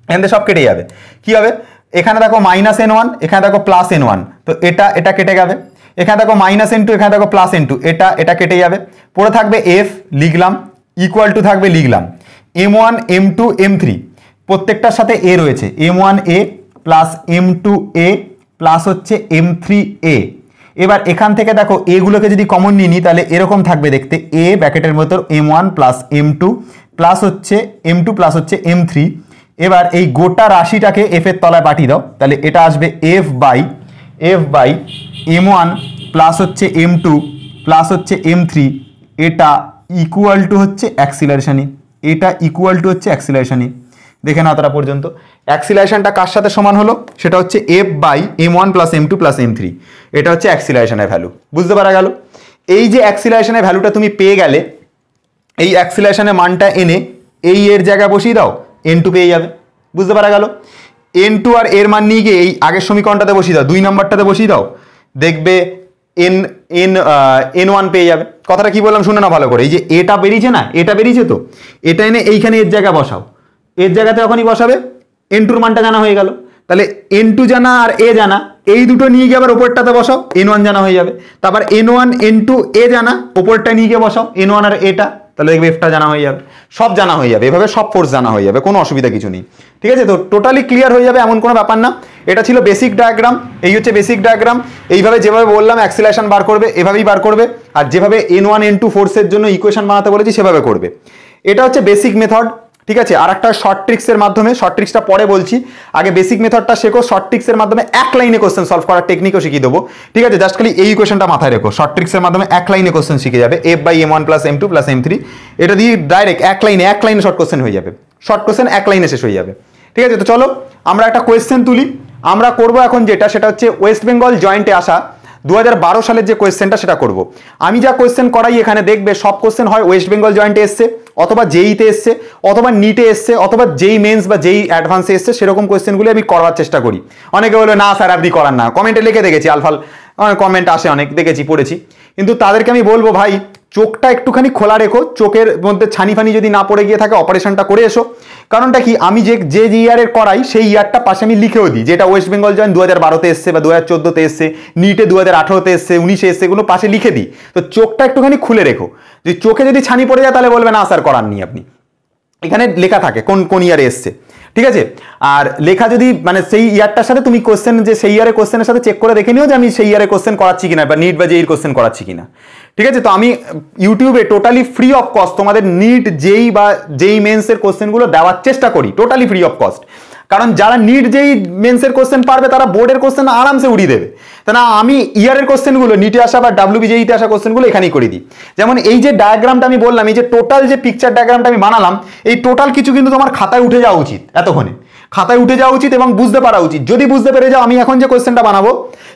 এখানে সব কেটে যাবে। কি হবে? এখানে দেখো -n1, এখানে দেখো +n1, তো এটা এটা কেটে যাবে। এখানে দেখো -n2, এখানে দেখো +n2, এটা এটা কেটে যাবে। পরে থাকবে f, লিখলাম, ইকুয়াল টু থাকবে, লিখলাম m1 m2 m3, প্রত্যেকটার সাথে a রয়েছে, m1a প্লাস m2a প্লাস হচ্ছে m3a। এবার এখান থেকে দেখো এগুলোকে যদি কমন নিয়ে নিই তাহলে এরকম থাকবে দেখতে, a ব্র্যাকেটের মতো m1 প্লাস m2 প্লাস হচ্ছে m2 প্লাস হচ্ছে m3। এবার এই গোটা রাশিটাকে f এর তলায় পাঠিয়ে দাও, তাহলে এটা আসবে f বাই m1 প্লাস হচ্ছে m2 প্লাস হচ্ছে m3, এটা ইকুয়াল টু হচ্ছে অ্যাক্সিলারেশনই, এটা ইকুয়াল টু হচ্ছে অ্যাক্সিলারেশনই। দেখে নাও তারা পর্যন্ত অ্যাক্সিলারেশনটা কার সাথে সমান হলো, সেটা হচ্ছে f by m1 plus m2 plus m3, এটা হচ্ছে অ্যাক্সিলারেশনের ভ্যালু। বুঝতে পারা গেল? এই যে অ্যাক্সিলারেশনের ভ্যালুটা তুমি পেয়ে গেলে, এই অ্যাক্সিলারেশনের মানটা এনে এই এর জায়গায় বসিয়ে দাও, n2 পেয়ে যাবে। বুঝতে পারা গেল? n2 আর এর মান নিয়ে গিয়ে এই আগের সমীকরণটাতে বসিয়ে দাও, 2 নম্বরটাতে বসিয়ে দাও, দেখবে n1 পেয়ে যাবে। কথাটা কি বললাম শুনে না ভালো করে, এই যে এটা বেরিয়েছে না, এটা বেরিয়েছে, তো এটা এনে এইখানে এর জায়গায় বসাও, এর জায়গাতে যখনই বসাবে n2 মানটা জানা হয়ে গেল। তাহলে n2 জানা আর a জানা, এই দুটো নিয়ে গিয়ে আবার ওপরটাতে বসাও, n1 জানা হয়ে যাবে। তারপর n1 n2 a জানা, ওপরটা নিয়ে গিয়ে বসাও n1 আর এটা, তাহলে দেখবে এফটা জানা হয়ে যাবে, সব জানা হয়ে যাবে। এভাবে সব ফোর্স জানা হয়ে যাবে, কোনো অসুবিধা কিছু নেই। ঠিক আছে, তো টোটালি ক্লিয়ার হয়ে যাবে, এমন কোনো ব্যাপার না। এটা ছিল বেসিক ডায়াগ্রাম, এই হচ্ছে বেসিক ডায়াগ্রাম। এইভাবে যেভাবে বললাম অ্যাক্সিলারেশন বার করবে, এভাবেই বার করবে। আর যেভাবে n1 n2 ফোর্সের জন্য ইকুয়েশন বানাতে বলেছি সেভাবে করবে। এটা হচ্ছে বেসিক মেথড। ঠিক আছে, আর একটা শর্ট ট্রিক্সের মাধ্যমে, শর্ট ট্রিক্সটা পরে বলছি, আগে বেসিক মেথডটা শেখো। শর্ট ট্রিক্সের মাধ্যমে এক লাইনে কোশ্চেন সলভ করার টেকনিকও শিখিয়ে দেবো। ঠিক আছে, জাস্ট খালি এই ইকুয়েশনটা মাথায় রেখো, শর্ট ট্রিক্সের মাধ্যমে এক লাইনে কোশ্চেন শিখে যাবে, f by m1 plus m2 plus m3, এটা দিয়ে ডাইরেক্ট এক লাইনে শর্ট কোশ্চেন হয়ে যাবে, শর্ট কোশ্চেন এক লাইনে শেষ হয়ে যাবে। ঠিক আছে, তো চলো আমরা একটা কোয়েশ্চেন তুলি। আমরা করব এখন যেটা, সেটা হচ্ছে ওয়েস্ট বেঙ্গল জয়েন্টে আসা 2012 সালের যে কোয়েশ্চেনটা সেটা করব। আমি যা কোয়েশ্চেন করাই এখানে দেখবে সব কোয়েশ্চেন হয় ওয়েস্ট বেঙ্গল জয়েন্টে এসছে, অথবা জেইতে এসছে, অথবা নিটে এসছে, অথবা জেই মেন্স বা জেই অ্যাডভান্সে এসছে, সেরকম কোয়েশ্চেনগুলি আমি করার চেষ্টা করি। অনেকে বলবে না স্যার আপনি করান না, কমেন্টে লিখে দেখেছি, আলফাল কমেন্ট আসে অনেক, দেখেছি, পড়েছি। কিন্তু তাদেরকে আমি বলবো ভাই চোখটা একটুখানি খোলা রেখো, চোখের মধ্যে ছানি ফানি যদি না পড়ে গিয়ে থাকে অপারেশনটা করে এসো। কারণটা কি, আমি যে ইয়ারের করাই সেই ইয়ারটা পাশে আমি লিখেও দিই, যেটা ওয়েস্ট বেঙ্গল জয়েন্ট 2012-তে এসছে বা 2014-তে এসছে, নিটে 2018-তে এসছে, 19-এ এসছে, এগুলো পাশে লিখে দিই। তো চোখটা একটুখানি খুলে রেখো, যে চোখে যদি ছানি পড়ে যায় তাহলে বলবে না স্যার করাননি আপনি, এখানে লেখা থাকে কোন ইয়ারে এসছে। ঠিক আছে, আর লেখা যদি মানে সেই ইয়ারটার সাথে তুমি কোশ্চেন, যে সেই ইয়ারের কোশ্চেনের সাথে চেক করে দেখে নিও যে আমি সেই ইয়ারে কোশ্চেন করাচ্ছি কিনা, বা নিট বা জেইর কোশ্চেন করাচ্ছি কিনা। ঠিক আছে, তো আমি ইউটিউবে টোটালি ফ্রি অফ কস্ট তোমাদের নিট জেই বা জেই মেন্সের কোশ্চেনগুলো দেওয়ার চেষ্টা করি, টোটালি ফ্রি অফ কস্ট। কারণ যারা নিট যেই মেন্সের কোশ্চেন পারবে তারা বোর্ডের কোশ্চেন আরামসে উড়িয়ে দেবে। তা না আমি ইয়ারের কোশ্চেনগুলো নিটে আসা বা ডাব্লিউবিজেইতে আসা কোশ্চেনগুলো এখানেই করে দিই। যেমন এই যে ডায়াগ্রামটা আমি বললাম, এই যে টোটাল যে পিকচার ডায়াগ্রামটা আমি বানালাম, এই টোটাল কিছু কিন্তু তোমার খাতায় উঠে যাওয়া উচিত, এতক্ষণে খাতায় উঠে যাওয়া উচিত এবং বুঝতে পারা উচিত। যদি বুঝতে পেরে যাও আমি এখন যে কোশ্চেনটা বানাবো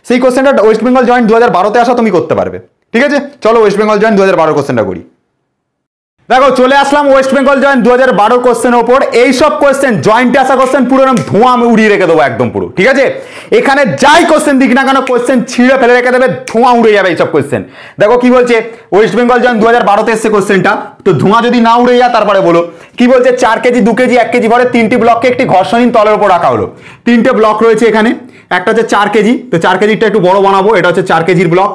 সেই কোশ্চেনটা ওয়েস্ট বেঙ্গল জয়েন্ট 2012-তে আসা তুমি করতে পারবে। ঠিক আছে, চলো ওয়েস্ট বেঙ্গল জয়েন্ট 2012 কোশ্চেনটা করি। দেখো চলে আসলাম ওয়েস্ট বেঙ্গল জয়েন্ট 2012 কোশ্চেনের ওপর। এইসব কোশ্চেন জয়েন্টে আসা কোশ্চেন পুরো এরকম ধোঁয়া আমি উড়িয়ে রেখে দেবো একদম পুরো। ঠিক আছে, এখানে যাই কোশ্চেন দিক না কেন কোশ্চেন ছিঁড়ে ফেলে রেখে দেবে, ধোঁয়া উড়ে যাবে এইসব কোশ্চেন। দেখো কি বলছে, ওয়েস্ট বেঙ্গল জয়েন্ট 2012-তে এসছে কোশ্চেনটা, তো ধোঁয়া যদি না উড়ে যায় তারপরে বলো কি বলছে। 4 কেজি 2 কেজি 1 কেজি ভরে 3টি ব্লককে একটি ঘর্ষণহীন তলের উপর রাখা হলো। 3টে ব্লক রয়েছে এখানে, একটা হচ্ছে 4 কেজি, তো 4 কেজিটা একটু বড় বানাবো, এটা হচ্ছে 4 কেজির ব্লক।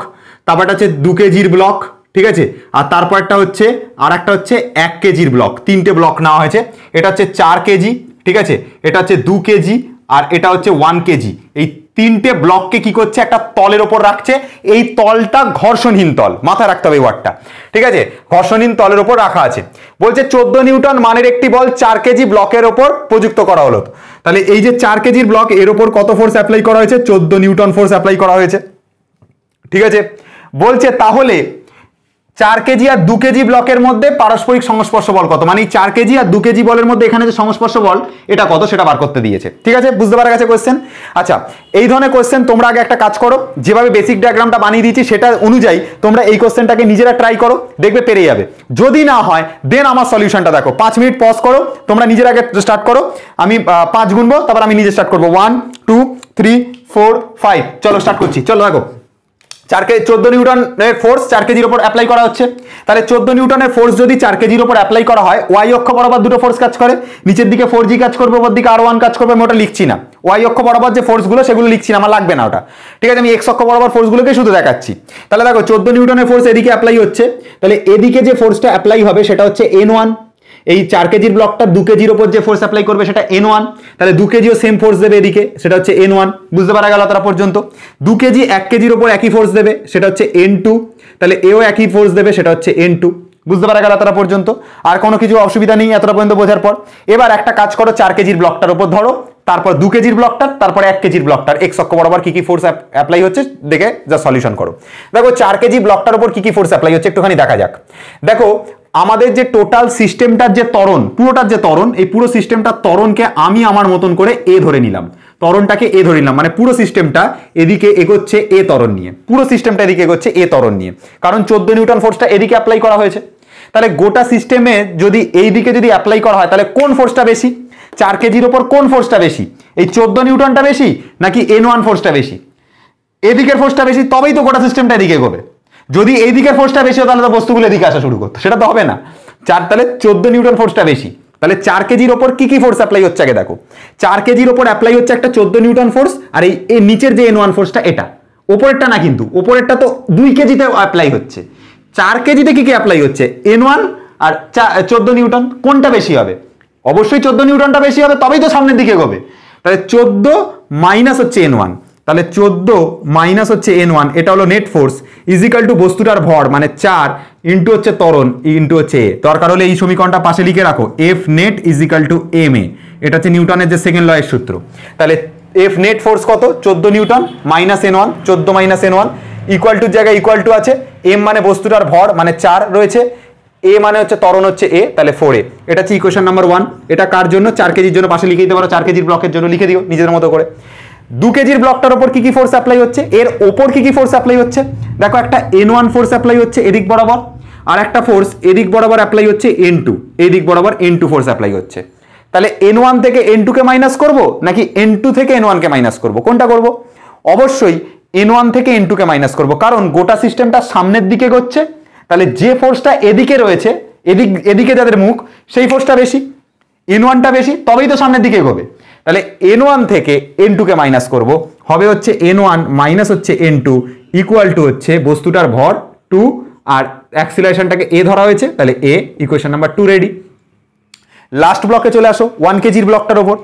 তারপরটা হচ্ছে 2 কেজির ব্লক, ঠিক আছে, আর তারপরটা হচ্ছে আর একটা হচ্ছে 1 কেজির ব্লক। 3টে ব্লক নেওয়া হয়েছে, এটা হচ্ছে 4 কেজি, ঠিক আছে, এটা হচ্ছে 2 কেজি আর এটা হচ্ছে 1 কেজি। এই 3টে ব্লককে কি করছে, একটা তলের ওপর রাখছে। এই তলটা ঘর্ষণহীন তল, মাথায় রাখতে হবে এই ওয়ার্ডটা। ঠিক আছে, ঘর্ষণহীন তলের ওপর রাখা আছে। বলছে 14 নিউটন মানের একটি বল 4 কেজি ব্লকের ওপর প্রযুক্ত করা হলো। তাহলে এই যে 4 কেজির ব্লক, এর ওপর কত ফোর্স অ্যাপ্লাই করা হয়েছে, 14 নিউটন ফোর্স অ্যাপ্লাই করা হয়েছে। ঠিক আছে, বলছে তাহলে 4 কেজি আর 2 কেজি ব্লকের মধ্যে পারস্পরিক সংস্পর্শ বল কত, মানে 4 কেজি আর 2 কেজি বলের মধ্যে এখানে যে সংস্পর্শ বল এটা কত সেটা বার করতে দিয়েছে। ঠিক আছে, বুঝতে পারা গেছে কোশ্চেন। আচ্ছা, এই ধরনের কোশ্চেন তোমরা আগে একটা কাজ করো, যেভাবে বেসিক ডায়াগ্রামটা বানিয়ে দিয়েছি সেটা অনুযায়ী তোমরা এই কোশ্চেনটাকে নিজেরা ট্রাই করো, দেখবে পেরে যাবে। যদি না হয় দেন আমার সলিউশনটা দেখো। 5 মিনিট পজ করো, তোমরা নিজের আগে স্টার্ট করো, আমি 5 গুনবো, তারপর আমি নিজে স্টার্ট করবো। 1 2 3 4 5, চলো স্টার্ট করছি। চলো দেখো 14 নিউটনের ফোর্স 4 কেজির উপর অ্যাপ্লাই করা হচ্ছে। তাহলে 14 নিউটনের ফোর্স যদি 4 কেজির উপর অ্যাপ্লাই করা হয়, ওয়াই অক্ষ বরাবর দুটো ফোর্স কাজ করে, নিচের দিকে 4G কাজ করবে, উপর দিকে R1 কাজ করবে। আমি ওটা লিখছি না, ওয়াই অক্ষ বরাবর যে ফোর্সগুলো সেগুলো লিখছি না, আমার লাগবে না ওটা। ঠিক আছে, আমি এক্স অক্ষ বরাবর ফোর্সগুলোকে শুধু দেখাচ্ছি। তাহলে দেখো 14 নিউটনের ফোর্স এদিকে অ্যাপ্লাই হচ্ছে, তাহলে এদিকে যে ফোর্সটা অ্যাপ্লাই হবে সেটা হচ্ছে N1। এই 4 কেজির ব্লকটা 2 কেজির উপর যে ফোর্স অ্যাপ্লাই করবে সেটা N1, তাহলে 2 কেজিও সেম ফোর্স দেবে এদিকে, সেটা হচ্ছে N1। বুঝতে পারা গেল তারা পর্যন্ত? 2 কেজি 1 কেজির উপর একই ফোর্স দেবে, সেটা হচ্ছে N2, তাহলে এও একই ফোর্স দেবে, সেটা হচ্ছে N2। বুঝতে পারা গেল তারা পর্যন্ত? আর কোনো কিছু অসুবিধা নেই এতটা পর্যন্ত বোঝার পর। এবার একটা কাজ করো, 4 কেজির ব্লকটার উপর ধরো, তারপর 2 কেজির ব্লকটার, তারপর 1 কেজির ব্লকটার এক্স অক্ষ বরাবর কি কি ফোর্স অ্যাপ্লাই হচ্ছে দেখে যা সলিউশন করো। দেখো 4 কেজি ব্লকটার উপর কি কি ফোর্স অ্যাপ্লাই হচ্ছে একটুখানি দেখা যাক। দেখো আমাদের যে টোটাল সিস্টেমটার যে ত্বরণ, পুরোটার যে ত্বরণ, এই পুরো সিস্টেমটার ত্বরণকে আমি আমার মতন করে এ ধরে নিলাম, ত্বরণটাকে এ ধরে নিলাম, মানে পুরো সিস্টেমটা এদিকে এগোচ্ছে এ ত্বরণ নিয়ে, পুরো সিস্টেমটা এদিকে এগোচ্ছে এ ত্বরণ নিয়ে, কারণ 14 নিউটন ফোর্সটা এদিকে অ্যাপ্লাই করা হয়েছে। তাহলে গোটা সিস্টেমে যদি এই দিকে যদি অ্যাপ্লাই করা হয় তাহলে কোন ফোর্সটা বেশি, 4 কেজির ওপর কোন ফোর্সটা বেশি, এই 14 নিউটনটা বেশি নাকি N1 ফোর্সটা বেশি? এদিকের ফোর্সটা বেশি, তবেই তো গোটা সিস্টেমটা এদিকে এগোবে। যদি এই দিকের ফোর্সটা বেশি হয় তাহলে তো বস্তুগুলো এদিকে আসা শুরু করতো, সেটা তো হবে না। তাহলে 14 নিউটন ফোর্সটা বেশি। তাহলে 4 কেজির ওপর কি কি ফোর্স অ্যাপ্লাই হচ্ছে আগে দেখো। 4 কেজির ওপর অ্যাপ্লাই হচ্ছে একটা 14 নিউটন ফোর্স, আর এই নিচের যে N1 ফোর্সটা এটা, ওপরেরটা না কিন্তু, ওপরেরটা তো 2 কেজিতে অ্যাপ্লাই হচ্ছে। 4 কেজিতে কি কি অ্যাপ্লাই হচ্ছে, N1 আর 14 নিউটন, কোনটা বেশি হবে? অবশ্যই 14 নিউটনটা বেশি হবে, তবেই তো সামনের দিকে এগোবে। তাহলে 14 মাইনাস হচ্ছে N1, তাহলে 14 মাইনাস হচ্ছে N1, এটা হলো নেট ফোর্স ইজিক্যাল টু বস্তুটার ভর মানে 4 ইন্টু হচ্ছে ত্বরণ ইন্টু হচ্ছে এ। দরকার হলে এই সমীকরণটা পাশে লিখে রাখো, F net equal to M A. এটা হচ্ছে নিউটনের যে সেকেন্ড লয়ের সূত্র। তাহলে এফ নেট ফোর্স কত, 14 Newton minus N1, 14 minus N1 equal টুর জায়গায় ইকুয়াল টু আছে, এম মানে বস্তুটার ভর মানে 4 রয়েছে, এ মানে হচ্ছে ত্বরণ হচ্ছে এ, তাহলে 4a। এটা হচ্ছে ইকুয়েশন নাম্বার 1। এটা কার জন্য, 4 কেজির জন্য পাশে লিখে দিতে পারো, 4 কেজির ব্লকের জন্য লিখে দিও নিজের মতো করে। 2 কেজির ব্লকটার উপর কি কি ফোর্স অ্যাপ্লাই হচ্ছে, এর ওপর কি কি ফোর্স অ্যাপ্লাই হচ্ছে দেখো, একটা N1 ফোর্স অ্যাপ্লাই হচ্ছে এদিক বরাবর, আর একটা ফোর্স এদিক বরাবর অ্যাপ্লাই হচ্ছে N2, এদিক বরাবর N2 ফোর্স অ্যাপ্লাই হচ্ছে। তাহলে N1 থেকে N2 কে মাইনাস করব নাকি N2 থেকে N1 কে মাইনাস করব, কোনটা করব? অবশ্যই N1 থেকে N2 কে মাইনাস করব, কারণ গোটা সিস্টেমটা সামনের দিকে এগোচ্ছে। তাহলে যে ফোর্সটা এদিকে রয়েছে, এদিকে যাদের মুখ, সেই ফোর্সটা বেশি, N1টা বেশি, তবেই তো সামনের দিকে এগোবে। তাহলে N1 থেকে N2 কে মাইনাস করব, হবে হচ্ছে N1 মাইনাস হচ্ছে N2 ইকুয়াল টু হচ্ছে বস্তুটার ভর 2 আর অ্যাক্সিলারেশনটাকে এ ধরা হয়েছে, তাহলে এ, ইকুয়েশন নাম্বার 2 রেডি। লাস্ট ব্লকে চলে আসো, 1 কেজির ব্লকটার ওপর।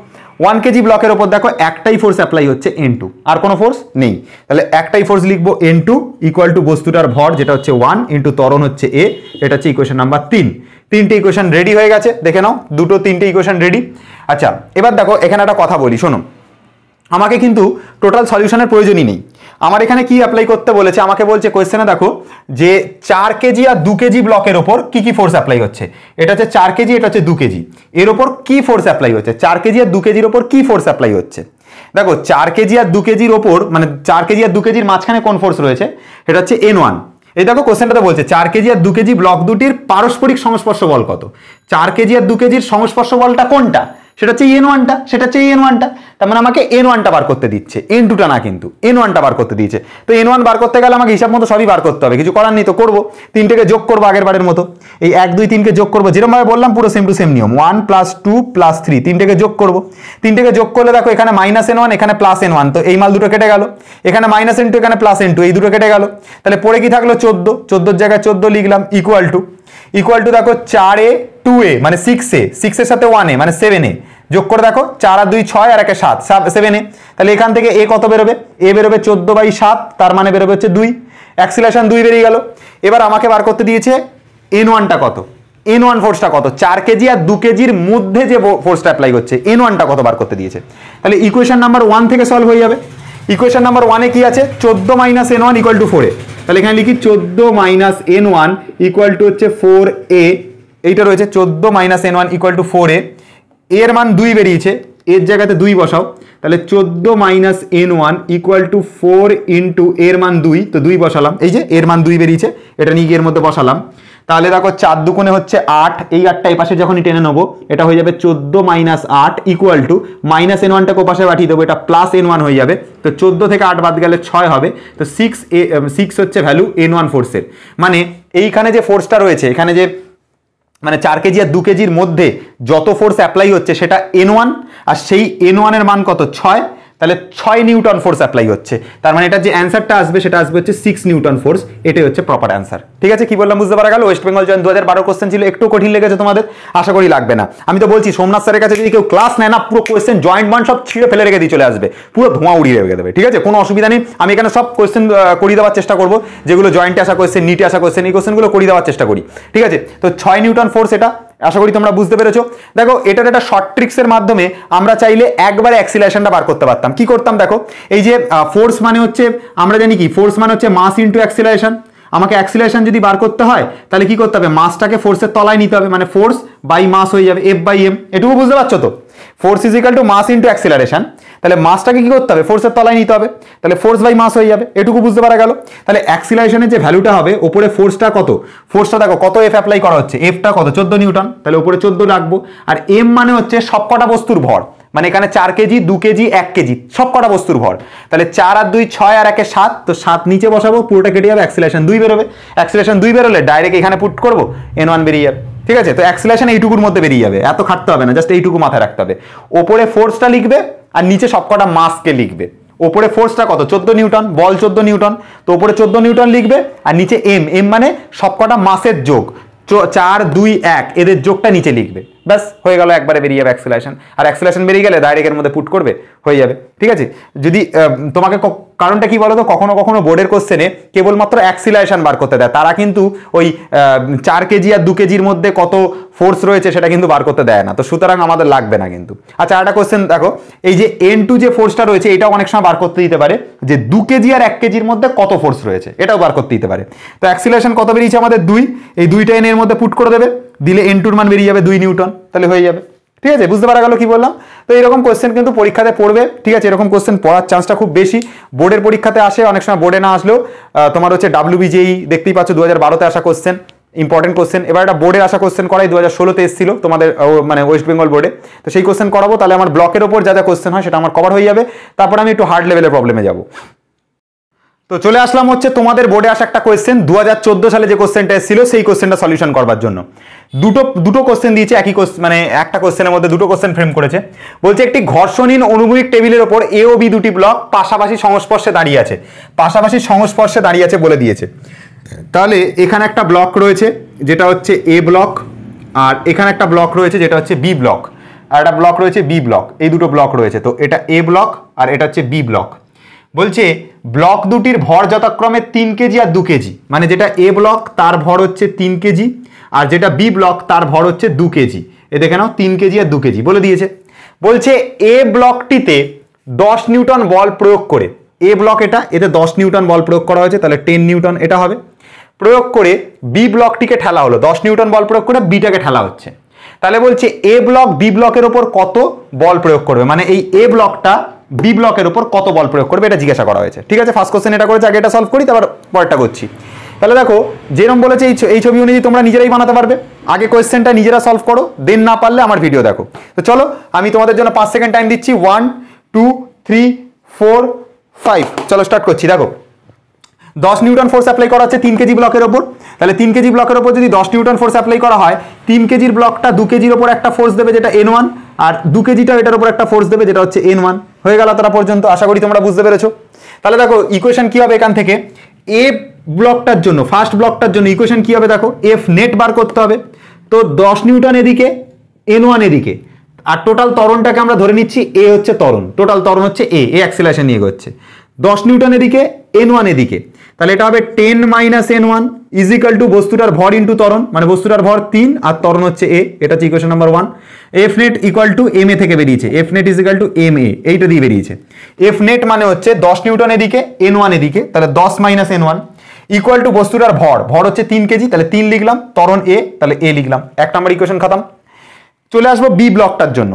1 কেজি ব্লকের ওপর দেখো একটাই ফোর্স অ্যাপ্লাই হচ্ছে N2, আর কোনো ফোর্স নেই। তাহলে একটাই ফোর্স লিখবো N2 ইকুয়াল টু বস্তুটার ভর যেটা হচ্ছে 1 ইন্টু ত্বরণ হচ্ছে এ, এটা হচ্ছে ইকুয়েশন নাম্বার 3। তিনটে ইকুয়েশন রেডি হয়ে গেছে, দেখে নাও দুটো তিনটে ইকুয়েশন রেডি। আচ্ছা এবার দেখো এখানে একটা কথা বলি, শোনো, আমাকে কিন্তু টোটাল সলিউশনের প্রয়োজনই নেই। আমার এখানে কি অ্যাপ্লাই করতে বলেছে, আমাকে বলছে কোয়েশ্চেনে দেখো যে 4 কেজি আর 2 কেজি ব্লকের ওপর কি কি ফোর্স অ্যাপ্লাই হচ্ছে। এটা হচ্ছে 4 কেজি, এটা হচ্ছে 2 কেজি, এর ওপর কি ফোর্স অ্যাপ্লাই হচ্ছে, 4 কেজি আর 2 কেজির ওপর কি ফোর্স অ্যাপ্লাই হচ্ছে। দেখো 4 কেজি আর 2 কেজির ওপর, মানে 4 কেজি আর 2 কেজির মাঝখানে কোন ফোর্স রয়েছে, এটা হচ্ছে N1। এই দেখো কোশ্চেনটাতে বলছে 4 কেজি আর 2 কেজি ব্লক দুটির পারস্পরিক সংস্পর্শ বল কত। 4 কেজি আর 2 কেজির সংস্পর্শ বলটা কোনটা, সেটা হচ্ছে N1টা, সেটা হচ্ছে N1টা। তার মানে আমাকে N1টা বার করতে দিচ্ছে, N2টা না, কিন্তু N1টা বার করতে দিয়েছে। তো N1 বার করতে গেলে আমাকে হিসাব মতো সবই বার করতে হবে, কিছু করার নেই, তো করবো। 3টেকে যোগ করবো আগের বারের মতো, এই 1 2 3কে যোগ করবো, যেরকম বললাম পুরো সেম টু সেম নিয়ম, 1 + 2 + 3, 3টেকে যোগ করবো। 3টেকে যোগ করলে দেখো এখানে -N1 এখানে +N1, তো এই মাল দুটো কেটে গেল, এখানে -N2 এখানে +N2, এই দুটো কেটে গেল। তাহলে পরে কি থাকলো 14, 14 জায়গায় 14 লিখলাম, ইকুয়াল টু দেখো 4a 2a মানে 6a, 6 এর সাথে 1a মানে 7a, যোগ করে দেখো 4 আর 2 6 আর 1 7, 7a। তাহলে এখান থেকে a কত বেরোবে, a বেরোবে 14/7, তার মানে বেরোবে হচ্ছে 2, অ্যাক্সিলারেশন 2 বেরিয়ে গেল। এবার আমাকে বার করতে দিয়েছে N1টা কত, N1 ফোর্সটা কত, 4 কেজি আর 2 কেজির মধ্যে যে ফোর্সটা অ্যাপ্লাই হচ্ছে N1টা কত বার করতে দিয়েছে। তাহলে ইকুয়েশন নাম্বার 1 থেকে সলভ হয়ে যাবে। ইকুয়েশন নাম্বার 1 এ কি আছে, 14 - N1 = 4a। তাহলে এখানে লিখি 14 - N1 = হচ্ছে 4a, এইটা রয়েছে 14 - N1 = 4a। এর মান 2 বেরিয়েছে, এর জায়গাতে 2 বসাও, তাহলে 14 - N1 = 4 ইন্টু এর মান 2, তো 2 বসালাম, এই যে এর মান 2 বেরিয়েছে, এটা নিয়ে এর মধ্যে বসালাম। তাহলে দেখো 4 দুগুণে হচ্ছে 8, এই 8টা এই পাশে যখনই টেনে নেবো এটা হয়ে যাবে 14 - 8 = -N1টাকে ও পাশে পাঠিয়ে দেবো, এটা +N1 হয়ে যাবে। তো 14 থেকে 8 বাদ গেলে 6 হবে, তো 6 হচ্ছে ভ্যালু N1 ফোর্সের। মানে এইখানে যে ফোর্সটা রয়েছে, এখানে যে মানে 4 কেজি আর 2 কেজির মধ্যে যত ফোর্স অ্যাপ্লাই হচ্ছে সেটা N1, আর সেই N1 এর মান কত 6, তাহলে 6 নিউটন ফোর্স অ্যাপ্লাই হচ্ছে। তার মানে এটা যে অ্যান্সারটা আসবে সেটা আসবে হচ্ছে 6 নিউটন ফোর্স, এটাই হচ্ছে প্রপার অ্যান্সার। ঠিক আছে, কি বললাম বুঝতে পারা গেল। ওয়েস্ট বেঙ্গল জয়েন 2012 কোশ্চেন ছিল, একটু কঠিন লেগেছে তোমাদের, আশা করি লাগবে না। আমি তো বলছি সোমনাথ স্যারের কাছে যদি কেউ ক্লাস নেয় না, পুরো কোশ্চেন জয়েন্ট মান সব ছিঁড়ে ফেলে রেখে দিয়ে চলে আসবে, পুরো ধোঁয়া উড়িয়ে রেখে দেবে। ঠিক আছে, কোনো অসুবিধা নেই, আমি এখানে সব কোশ্চেন করিয়ে দেওয়ার চেষ্টা করবো, যেগুলো জয়েন্টে আসা কোশ্চেন, নিটে আসা কোশ্চেন, এই কোশ্চেনগুলো করিয়ে দেওয়ার চেষ্টা করি। ঠিক আছে, তো 6 নিউটন ফোর্স, এটা আশা করি তোমরা বুঝতে পেরেছো। দেখো এটার একটা শর্ট ট্রিক্সের মাধ্যমে আমরা চাইলে একবারে অ্যাক্সিলারেশনটা বার করতে পারতাম। কি করতাম দেখো, এই যে ফোর্স মানে হচ্ছে, আমরা জানি কি ফোর্স মানে হচ্ছে মাস ইনটু অ্যাক্সিলারেশন। আমাকে অ্যাক্সিলারেশন যদি বার করতে হয় তাহলে কি করতে হবে, মাসটাকে ফোর্সের তলায় নিতে হবে, মানে ফোর্স বাই মাস হয়ে যাবে F/m। এটুকু বুঝতে পারছো তো, ফোর্স = মাস ইনটু অ্যাক্সিলারেশন। তাহলে মাসটাকে কি করতে হবে, ফোর্সের তলায় নিতে হবে, তাহলে ফোর্স বাই মাস হয়ে যাবে, এটুকু বুঝতে পারা গেল। তাহলে অ্যাক্সিলারেশনের যে ভ্যালুটা হবে, ওপরে ফোর্সটা কত, ফোর্সটা দেখো কত F অ্যাপ্লাই করা হচ্ছে, Fটা কত 14 নিউটন, তাহলে উপরে 14 রাখবো। আর M মানে হচ্ছে সবকটা বস্তুর ভর, মানে এখানে 4 কেজি 2 কেজি 1 কেজি সবকটা বস্তুর ভর। তাহলে 4 আর 2 6 আর 1 7, তো 7 নিচে বসাবো, পুরোটা কেটে যাবে, অ্যাক্সিলারেশন 2 বেরোবে। অ্যাক্সিলারেশন 2 বেরোলে ডাইরেক্ট এখানে পুট করবো, N1 বেরিয়ে যাবে। ঠিক আছে, তো অ্যাক্সিলারেশন এইটুকুর মধ্যে বেরিয়ে যাবে, এত খাটতে হবে না, জাস্ট এইটুকু মাথায় রাখতে হবে। ওপরে ফোর্সটা লিখবে আর নিচে সবকটা মাসকে লিখবে। ওপরে ফোর্সটা কত 14 নিউটন, বল 14 নিউটন, তো ওপরে 14 নিউটন লিখবে, আর নিচে M মানে সবকটা মাসের যোগ, 4 2 1 এদের যোগটা নিচে লিখবে, ব্যাস হয়ে গেল, একবারে বেরিয়ে যাবে অ্যাক্সিলারেশন। আর অ্যাক্সিলারেশন বেরিয়ে গেলে ডাইরেক্ট এর মধ্যে পুট করবে, হয়ে যাবে। ঠিক আছে, যদি তোমাকে কারণটা কি বলো তো, কখনো কখনো বোর্ডের কোশ্চেনে কেবলমাত্র অ্যাক্সিলারেশন বার করতে দেয়, তারা কিন্তু ওই 4 কেজি আর 2 কেজির মধ্যে কত ফোর্স রয়েছে সেটা কিন্তু বার করতে দেয় না, তো সুতরাং আমাদের লাগবে না কিন্তু। আচ্ছা একটা কোশ্চেন দেখো, এই যে N2 যে ফোর্সটা রয়েছে এটাও অনেক সময় বার করতে দিতে পারে, যে 2 কেজি আর 1 কেজির মধ্যে কত ফোর্স রয়েছে এটাও বার করতে দিতে পারে। তো অ্যাক্সিলারেশন কত বেরিয়েছে আমাদের 2, এই 2টা এর মধ্যে পুট করে দেবে, দিলে N2 এর মান বেরিয়ে যাবে 2 নিউটন, তাহলে হয়ে যাবে। ঠিক আছে, বুঝতে পারা গেল কি বললাম। তো এরকম কোশ্চেন কিন্তু পরীক্ষাতে পড়বে। ঠিক আছে, এরকম কোশ্চেন পড়ার চান্সটা খুব বেশি, বোর্ডের পরীক্ষাতে আসে, অনেক সময় বোর্ডে না আসলেও তোমার হচ্ছে WBJEE দেখতেই পাচ্ছ 2012-তে আসা কোশ্চেন, ইম্পর্টেন্ট কোশ্চেন। এবার একটা বোর্ডের আসা কোশ্চেন করাই 2016-তে এসেছিল তোমাদের মানে ওয়েস্ট বেঙ্গল বোর্ডে, তো সেই কোশ্চেন করাবো, তাহলে আমার ব্লকের ওপর যা যা কোশ্চেন হয় সেটা আমার কভার হয়ে যাবে। তারপর আমি একটু হার্ড লেভেলের প্রবলেমে যাবো। তো চলে আসলাম হচ্ছে তোমাদের বোর্ডে আসা একটা কোশ্চেন, 2014 সালে যে কোশ্চেনটা এসেছিল সেই কোশ্চেনটা সলিউশন করবার জন্য। দুটো কোশ্চেন দিয়েছে, একই মানে একটা কোশ্চেনের মধ্যে দুটো কোশ্চেন ফ্রেম করেছে। বলছে একটি ঘর্ষণহীন অনুভূমিক টেবিলের ওপর A ও B দুটি ব্লক পাশাপাশি সংস্পর্শে দাঁড়িয়ে আছে, পাশাপাশি সংস্পর্শে দাঁড়িয়ে আছে বলে দিয়েছে। তাহলে এখানে একটা ব্লক রয়েছে যেটা হচ্ছে A ব্লক, আর এখানে একটা ব্লক রয়েছে যেটা হচ্ছে B ব্লক, আর একটা ব্লক রয়েছে B ব্লক, এই দুটো ব্লক রয়েছে। তো এটা A ব্লক আর এটা হচ্ছে B ব্লক। বলছে ব্লক দুটির ভর যথাক্রমে 3 কেজি আর 2 কেজি, মানে যেটা এ ব্লক তার ভর হচ্ছে 3 কেজি আর যেটা বি ব্লক তার ভর হচ্ছে 2 কেজি। এ দেখে নাও 3 কেজি আর 2 কেজি বলে দিয়েছে। বলছে এ ব্লকটিতে 10 নিউটন বল প্রয়োগ করে, এ ব্লক এটা, এতে 10 নিউটন বল প্রয়োগ করা হয়েছে, তাহলে 10 নিউটন এটা হবে, প্রয়োগ করে বি ব্লকটিকে ঠেলা হলো, 10 নিউটন বল প্রয়োগ করে বিটাকে ঠেলা হচ্ছে। তাহলে বলছে এ ব্লক বি ব্লকের ওপর কত বল প্রয়োগ করবে, মানে এই এ ব্লকটা বি ব্লকের ওপর কত বল প্রয়োগ করবে এটা জিজ্ঞাসা করা হয়েছে। ঠিক আছে, ফার্স্ট কোশ্চেন এটা করেছে, আগে এটা সলভ করি তারপর পরেরটা করছি। তাহলে দেখো যেরকম বলেছে এই ছবি অনুযায়ী তোমরা নিজেরাই বানাতে পারবে, আগে কোয়েশ্চেনটা নিজেরা সলভ করো, দেন না পারলে আমার ভিডিও দেখো। তো চলো আমি তোমাদের জন্য 5 সেকেন্ড টাইম দিচ্ছি, 1 2 3 4 5, চলো স্টার্ট করছি। দেখো 10 নিউটন ফোর্স অ্যাপ্লাই করা হচ্ছে 3 কেজি ব্লকের ওপর, তাহলে 3 কেজি ব্লকের ওপর যদি 10 নিউটন ফোর্স অ্যাপ্লাই করা হয়, 3 কেজির ব্লকটা 2 কেজির ওপর একটা ফোর্স দেবে যেটা N1, আর 2 কেজিটাও এটার উপর একটা ফোর্স দেবে যেটা হচ্ছে N1। হয়ে গেল তারা পর্যন্ত, আশা করি তোমরা বুঝতে পেরেছো। তাহলে দেখো ইকুয়েশন কি হবে এখান থেকে, এ ব্লকটার জন্য, ফার্স্ট ব্লকটার জন্য ইকুয়েশন কি হবে দেখো, এফ নেট বার করতে হবে। তো 10 নিউটন এদিকে, N1 এদিকে, আর টোটাল ত্বরণটাকে আমরা ধরে নিচ্ছি এ হচ্ছে ত্বরণ, টোটাল ত্বরণ হচ্ছে এ অ্যাক্সিলারেশন নিয়ে হচ্ছে 10 নিউটন এদিকে, N1 এদিকে, তাহলে এটা হবে 10 minus N1 is equal to বস্তুটার ভর ইন্টু ত্বরণ, মানে বস্তুটার ভর 3 আর ত্বরণ হচ্ছে এ, এটা হচ্ছে equation number 1। F net equal to M A থেকে বেরিয়েছে, F net is equal to M A, এইটা দিয়ে বেরিয়েছে। এফ নেট মানে হচ্ছে 10 নিউটন এদিকে, N1 এদিকে, তাহলে 10 মাইনাস N1 ইকুয়াল টু বস্তুটার ভর হচ্ছে 3 কেজি, তাহলে 3 লিখলাম, ত্বরণ এ, তাহলে এ লিখলাম। 1 নম্বর ইকুয়েশন খতম। চলে আসবো বি ব্লকটার জন্য।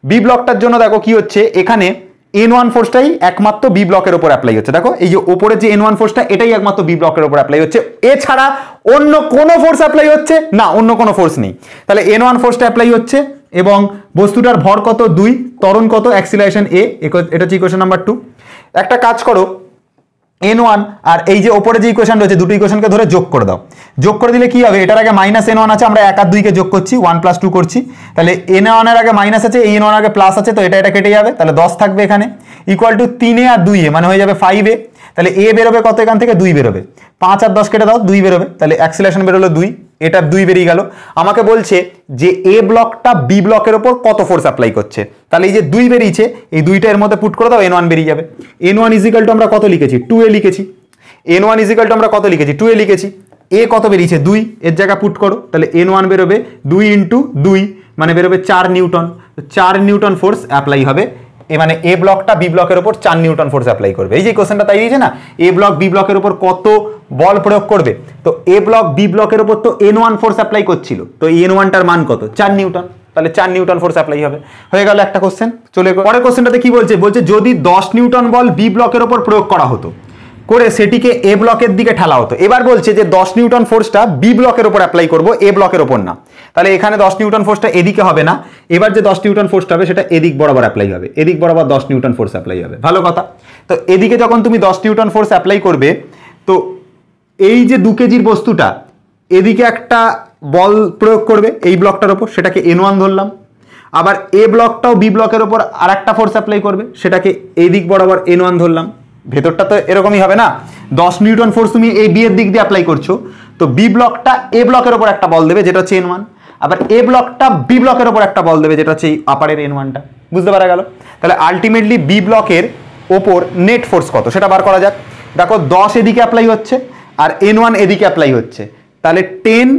বি ব্লকটার জন্য দেখো কি হচ্ছে, এখানে N1 ফোর্সটাই একমাত্র বি ব্লকের উপর অ্যাপ্লাই হচ্ছে। দেখো এই যে উপরে যে N1 ফোর্সটা এটাই একমাত্র বি ব্লকের উপর অ্যাপ্লাই হচ্ছে, এছাড়া অন্য কোনো ফোর্স অ্যাপ্লাই হচ্ছে না, অন্য কোনো ফোর্স নেই। তাহলে N1 ফোর্সটা অ্যাপ্লাই হচ্ছে এবং বস্তুটার ভর কত 2, ত্বরণ কত, অ্যাক্সিলারেশন এ, এটা হচ্ছে ইকুয়েশন নাম্বার 2। একটা কাজ করো, N1 আর এই যে ওপরে যে ইকুয়েশন রয়েছে দুটো ইকুয়েশনকে ধরে যোগ করে দাও, যোগ করে দিলে কি হবে, এটার আগে মাইনাস N1 আছে, আমরা 1 আর 2 কে যোগ করছি, 1 প্লাস 2 করছি, তাহলে N1 এর আগে মাইনাস আছে, এই N1 এর আগে প্লাস আছে, তো এটা কেটে যাবে, তাহলে 10 থাকবে এখানে, ইকুয়াল টু 3 আর 2 মানে হয়ে যাবে 5 তাহলে এ বেরোবে কত, এখান থেকে 2 বেরোবে, 5 আর 10 কেটে দাও, 2 বেরোবে, তাহলে অ্যাক্সিলারেশন বেরোলো 2, এটা 2 বেরিয়ে গেল। আমাকে বলছে যে এ ব্লকটা বি ব্লকের ওপর কত ফোর্স অ্যাপ্লাই করছে, তাহলে এই যে 2 বেরিয়েছে, এই 2টা এর মধ্যে পুট করে দাও, N1 বেরিয়ে যাবে। N1 ইজিক্যাল টু আমরা কত লিখেছি, 2a লিখেছি, N1 ইজিক্যাল টু আমরা কত লিখেছি, 2a লিখেছি, এ কত বেরিয়েছে 2, এর জায়গা পুট করো, তাহলে N1 বেরোবে 2 ইন্টু 2 মানে বেরোবে 4 নিউটন, 4 নিউটন ফোর্স অ্যাপ্লাই হবে, মানে এ ব্লকটা বি ব্লকের উপর 4 নিউটন ফোর্স অ্যাপ্লাই করবে। এই যে কোশ্চেনটা তাই দিয়েছে না, এ ব্লক বি ব্লকের উপর কত বল প্রয়োগ করবে, তো এ ব্লক বি ব্লকের উপর তো N1 ফোর্স অ্যাপ্লাই করছিল, তো এই N1টার মান কত, 4 নিউটন, তাহলে 4 নিউটন ফোর্স অ্যাপ্লাই হবে। হয়ে গেল একটা কোশ্চেন। চলে পরের কোশ্চেনটাতে কি বলছে, যদি 10 নিউটন বল বি ব্লকের উপর প্রয়োগ করা হতো, করে সেটিকে এ ব্লকের দিকে ঠেলা হতো। এবার বলছে যে 10 নিউটন ফোর্সটা বি ব্লকের উপর অ্যাপ্লাই করব, এ ব্লকের উপর না, তাহলে এখানে 10 নিউটন ফোর্সটা এদিকে হবে না, এবার যে 10 নিউটন ফোর্সটা হবে সেটা এদিক বরাবর অ্যাপ্লাই হবে, এদিক বরাবর 10 নিউটন ফোর্স অ্যাপ্লাই হবে। ভালো কথা। তো এদিকে যখন তুমি 10 নিউটন ফোর্স অ্যাপ্লাই করবে, তো এই যে 2 কেজির বস্তুটা এদিকে একটা বল প্রয়োগ করবে এই ব্লকটার উপর, সেটাকে N1 ধরলাম, আবার এ ব্লকটাও বি ব্লকের উপর আর একটা ফোর্স অ্যাপ্লাই করবে, সেটাকে এই দিক বরাবর N1 ধরলাম। ভেতরটা তো এরকমই হবে না, 10 নিউটন ফোর্স তুমি এই বি এর দিক দিয়ে অ্যাপ্লাই করছো, তো বি ব্লকটা এ ব্লকের উপর একটা বল দেবে যেটা হচ্ছে N1, আবার এ ব্লকটা বি ব্লকের উপর একটা বল দেবে যেটা হচ্ছে এই আপারের N1টা। বুঝতে পারা গেল? তাহলে আলটিমেটলি বি ব্লকের ওপর নেট ফোর্স কত সেটা বার করা যাক। দেখো 10 এদিকে অ্যাপ্লাই হচ্ছে আর N1 এদিকে অ্যাপ্লাই হচ্ছে, তাহলে 10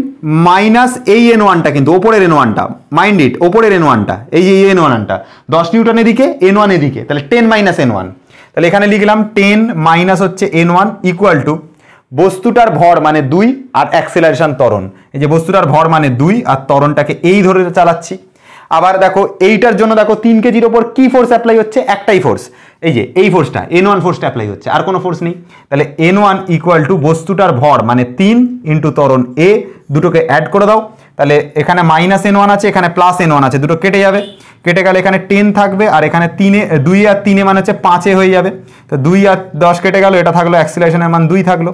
মাইনাস এই N1টা, কিন্তু ওপরের N1টা, মাইন্ড ইট, ওপরের N1টা, এই যে N1টা 10 নিউটন এদিকে, N1 এদিকে, তাহলে 10 মাইনাস N1, তাহলে এখানে লিখলাম 10 মাইনাস হচ্ছে N1 ইকুয়াল টু বস্তুটার ভর মানে 2 আর অ্যাক্সেলারেশন ত্বরণ, এই যে বস্তুটার ভর মানে 2 আর ত্বরণটাকে এই ধরে চালাচ্ছি। আবার দেখো এইটার জন্য দেখো 3 কেজির ওপর কি ফোর্স অ্যাপ্লাই হচ্ছে, একটাই ফোর্স, এই যে এই ফোর্সটা N1 ফোর্সটা অ্যাপ্লাই হচ্ছে, আর কোনো ফোর্স নেই। তাহলে N1 ইকুয়াল টু বস্তুটার ভর মানে 3 ইন্টু ত্বরণ এ, দুটোকে অ্যাড করে দাও, তাহলে এখানে মাইনাস N1 আছে, এখানে প্লাস N1 আছে, দুটো কেটে যাবে, কেটে গেলে এখানে 10 থাকবে আর এখানে 2 আর 3 মানে হচ্ছে 5 হয়ে যাবে, তো 2 আর 10 কেটে গেল, এটা থাকলো অ্যাক্সিলারেশনের মান 2 থাকলো,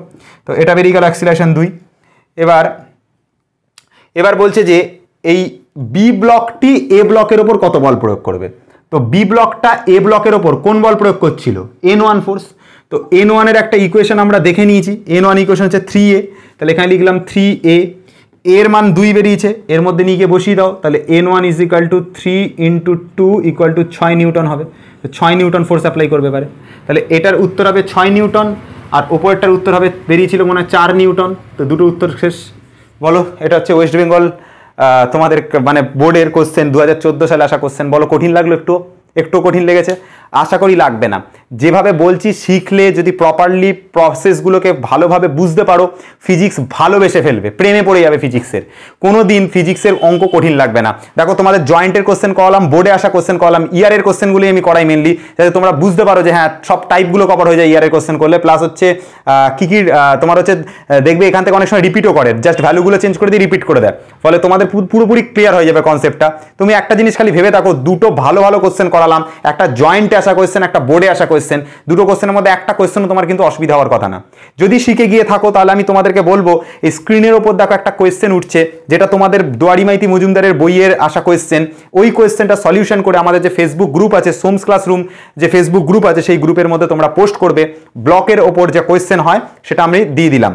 তো এটা বেরিয়ে গেল অ্যাক্সিলারেশন 2। এবার বলছে যে এই বি ব্লকটি এ ব্লকের ওপর কত বল প্রয়োগ করবে, তো বি ব্লকটা এ ব্লকের ওপর কোন বল প্রয়োগ করছিল, N1 ফোর্স, তো N1 এর একটা ইকুয়েশন আমরা দেখে নিয়েছি, N1 ইকুয়েশন হচ্ছে 3a, তাহলে এখানে লিখলাম 3a, এর মান 2 বেরিয়েছে, এর মধ্যে নিয়ে গিয়ে বসিয়ে দাও, তাহলে N1 is equal to 3 into 2 equal to 6 Newton হবে, 6 নিউটন ফোর্স অ্যাপ্লাই করবে পারে। তাহলে এটার উত্তর হবে 6 নিউটন, আর ওপরটার উত্তর হবে বেরিয়েছিল মনে হয় 4 নিউটন। তো দুটো উত্তর শেষ। বলো, এটা হচ্ছে ওয়েস্ট বেঙ্গল তোমাদের মানে বোর্ডের কোশ্চেন, 2014 সালে আসা কোশ্চেন। বলো কঠিন লাগলো? একটু কঠিন লেগেছে? আশা করি লাগবে না। যেভাবে বলছি শিখলে, যদি প্রপারলি প্রসেসগুলোকে ভালোভাবে বুঝতে পারো, ফিজিক্স ভালোবেসে ফেলবে, প্রেমে পড়ে যাবে ফিজিক্সের। কোনো দিন ফিজিক্সের অঙ্ক কঠিন লাগবে না। দেখো তোমাদের জয়েন্টের কোশ্চেন করালাম, বোর্ডে আসা কোশ্চেন করালাম, ইয়ারের কোশ্চেনগুলি আমি করাই মেনলি, যাতে তোমরা বুঝতে পারো যে হ্যাঁ সব টাইপগুলো কভার হয়ে যায় ইয়ারের কোশ্চেন করলে। প্লাস হচ্ছে কী কী তোমার হচ্ছে দেখবে এখান থেকে অনেক সময় রিপিটও করে, জাস্ট ভ্যালুগুলো চেঞ্জ করে দিয়ে রিপিট করে দেয়, ফলে তোমাদের পুরোপুরি ক্লিয়ার হয়ে যাবে কনসেপ্টটা। তুমি একটা জিনিস খালি ভেবে থাকো, দুটো ভালো ভালো কোশ্চেন করালাম, একটা জয়েন্টে আসা কোশ্চেন, একটা বোর্ডে আসা কোশ্চেন। দুটো কোশ্চেনের মধ্যে একটা কোশ্চেনও তোমার কিন্তু অসুবিধা হওয়ার কথা না। যদি শিখে গিয়ে থাকো তাহলে আমি তোমাদেরকে বলবো, এই স্ক্রিনের ওপর দেখো একটা কোশ্চেন উঠছে, যেটা তোমাদের দুয়ারি মাইতি মজুমদারের বইয়ের আসা কোশ্চেন। ওই কোশ্চেনটা সলিউশন করে আমাদের যে ফেসবুক গ্রুপ আছে, সোমস ক্লাসরুম যে ফেসবুক গ্রুপ আছে, সেই গ্রুপের মধ্যে তোমরা পোস্ট করবে। ব্লকের ওপর যে কোশ্চেন হয় সেটা আমি দিয়ে দিলাম।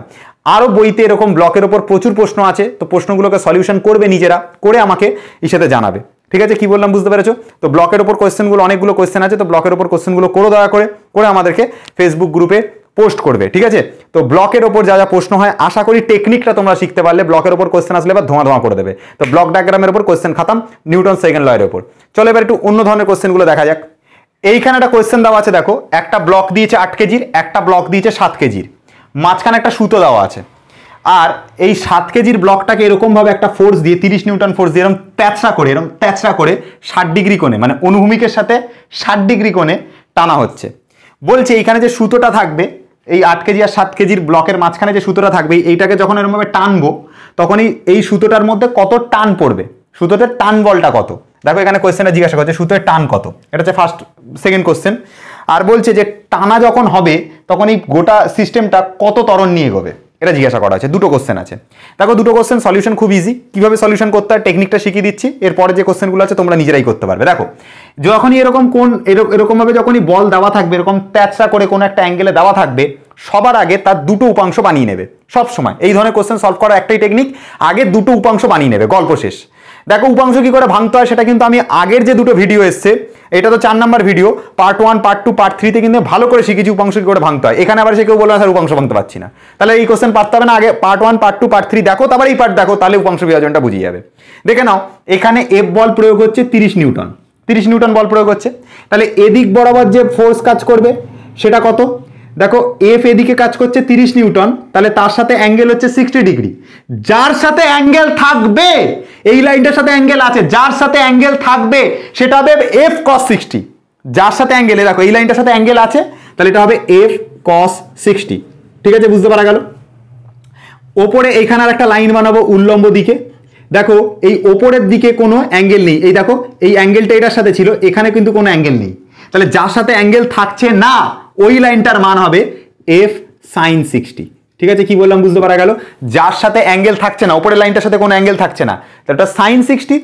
আরও বইতে এরকম ব্লকের ওপর প্রচুর প্রশ্ন আছে, তো প্রশ্নগুলোকে সলিউশন করবে নিজেরা, করে আমাকে ইসেতে জানাবে। ঠিক আছে, কি বললাম বুঝতে পেরেছো? তো ব্লকের ওপর কোশ্চেনগুলো, অনেকগুলো কোশ্চেন আছে, তো ব্লকের ওপর কোশ্চেনগুলো করো দয়া করে আমাদেরকে ফেসবুক গ্রুপে পোস্ট করবে। ঠিক আছে, তো ব্লকের ওপর যা যা প্রশ্ন হয়, আশা করি টেকনিকটা তোমরা শিখতে পারলে। ব্লকের ওপর কোশ্চেন আসলে এবার ধোঁয়া করে দেবে। তো ব্লক ডায়াগ্রামের ওপর কোশ্চেন খাতাম, নিউটন সেকেন্ড লয়ের ওপর। চলো এবার একটু অন্য ধরনের কোশ্চেনগুলো দেখা যাক। এইখানে একটা কোশ্চেন দেওয়া আছে, দেখো একটা ব্লক দিয়েছে 8 কেজির, একটা ব্লক দিয়েছে 7 কেজির, মাঝখানে একটা সুতো দেওয়া আছে। আর এই 7 কেজির ব্লকটাকে এরকমভাবে একটা ফোর্স দিয়ে, 30 নিউটন ফোর্স দিয়ে এরকম প্যাঁচড়া করে 60 ডিগ্রি কোণে, মানে অনুভূমিকের সাথে 60 ডিগ্রি কোণে টানা হচ্ছে। বলছে এইখানে যে সুতোটা থাকবে, এই 8 কেজি আর 7 কেজির ব্লকের মাঝখানে যে সুতোটা থাকবে, এইটাকে যখন এরকমভাবে টানবো, তখনই এই সুতোটার মধ্যে কত টান পড়বে, সুতোতে টান বলটা কত। দেখো এখানে কোয়েশ্চেনটা জিজ্ঞাসা করছে সুতোর টান কত, এটা হচ্ছে সেকেন্ড কোশ্চেন। আর বলছে যে টানা যখন হবে তখন এই গোটা সিস্টেমটা কত ত্বরণ নিয়ে এগোবে, এটা জিজ্ঞাসা করা আছে। দুটো কোশ্চেন আছে। দেখো দুটো কোশ্চেন সলিউশন খুব ইজি, কিভাবে সলিউশন করতে হয় টেকনিকটা শিখিয়ে দিচ্ছি। এরপরে যে কোশ্চেনগুলো আছে তোমরা নিজেরাই করতে পারবে। দেখো যখনই এরকমভাবে যখনই বল দেওয়া থাকবে, এরকম প্যাঁচড়া করে কোনো একটা অ্যাঙ্গেলে দেওয়া থাকবে, সবার আগে তার দুটো উপাংশ বানিয়ে নেবে। সব সময় এই ধরনের কোশ্চেন সলভ করার একটাই টেকনিক, আগে দুটো উপাংশ বানিয়ে নেবে, গল্প শেষ। দেখো উপাংশ কি করে ভাঙতে হয় সেটা কিন্তু আমি আগের যে দুটো ভিডিও এসছে, এটা তো 4 number video, part 1, part 2, part 3 তে কিন্তু ভালো করে শিখেছি উপাংশ কি করে ভাঙতে হয়। এখানে আবার সে কেউ বলবে স্যার উপাংশ ভাঙতে পারছি না, তাহলে এই কোশ্চেন পারতে হবে না। আগে পার্ট 1, পার্ট 2, পার্ট 3 দেখো, তারপরে এই পার্ট দেখো, তাহলে উপাংশ বিভাজনটা বুঝিয়ে যাবে। দেখে নাও, এখানে এফ বল প্রয়োগ হচ্ছে 30 নিউটন, 30 নিউটন বল প্রয়োগ হচ্ছে। তাহলে এদিক বরাবর যে ফোর্স কাজ করবে সেটা কত? দেখো এফ এদিকে কাজ করছে 30 নিউটন, তাহলে তার সাথে অ্যাঙ্গেল হচ্ছে 60 ডিগ্রি। যার সাথে অ্যাঙ্গেল থাকবে, এই লাইনটার সাথে অ্যাঙ্গেল আছে, যার সাথে অ্যাঙ্গেল থাকবে সেটা হবে এফ কস 60। যার সাথে অ্যাঙ্গেলে, দেখো এই লাইনটার সাথে অ্যাঙ্গেল আছে, তাহলে এটা হবে এফ কস 60। ঠিক আছে, বুঝতে পারা গেল? ওপরে এইখানে আর একটা লাইন বানাবো উল্লম্ব দিকে। দেখো এই ওপরের দিকে কোনো অ্যাঙ্গেল নেই, এই দেখো এই অ্যাঙ্গেলটা এটার সাথে ছিল, এখানে কিন্তু কোনো অ্যাঙ্গেল নেই। তাহলে যার সাথে অ্যাঙ্গেল থাকছে না, ওই লাইনটার মান হবে এফ সাইন 60। ঠিক আছে, কি বললাম বুঝতে পারা গেল? যার সাথে অ্যাঙ্গেল থাকছে না, ওপরের লাইনটার সাথে কোনো অ্যাঙ্গেল থাকছে না, তাহলে এটা সাইন 60।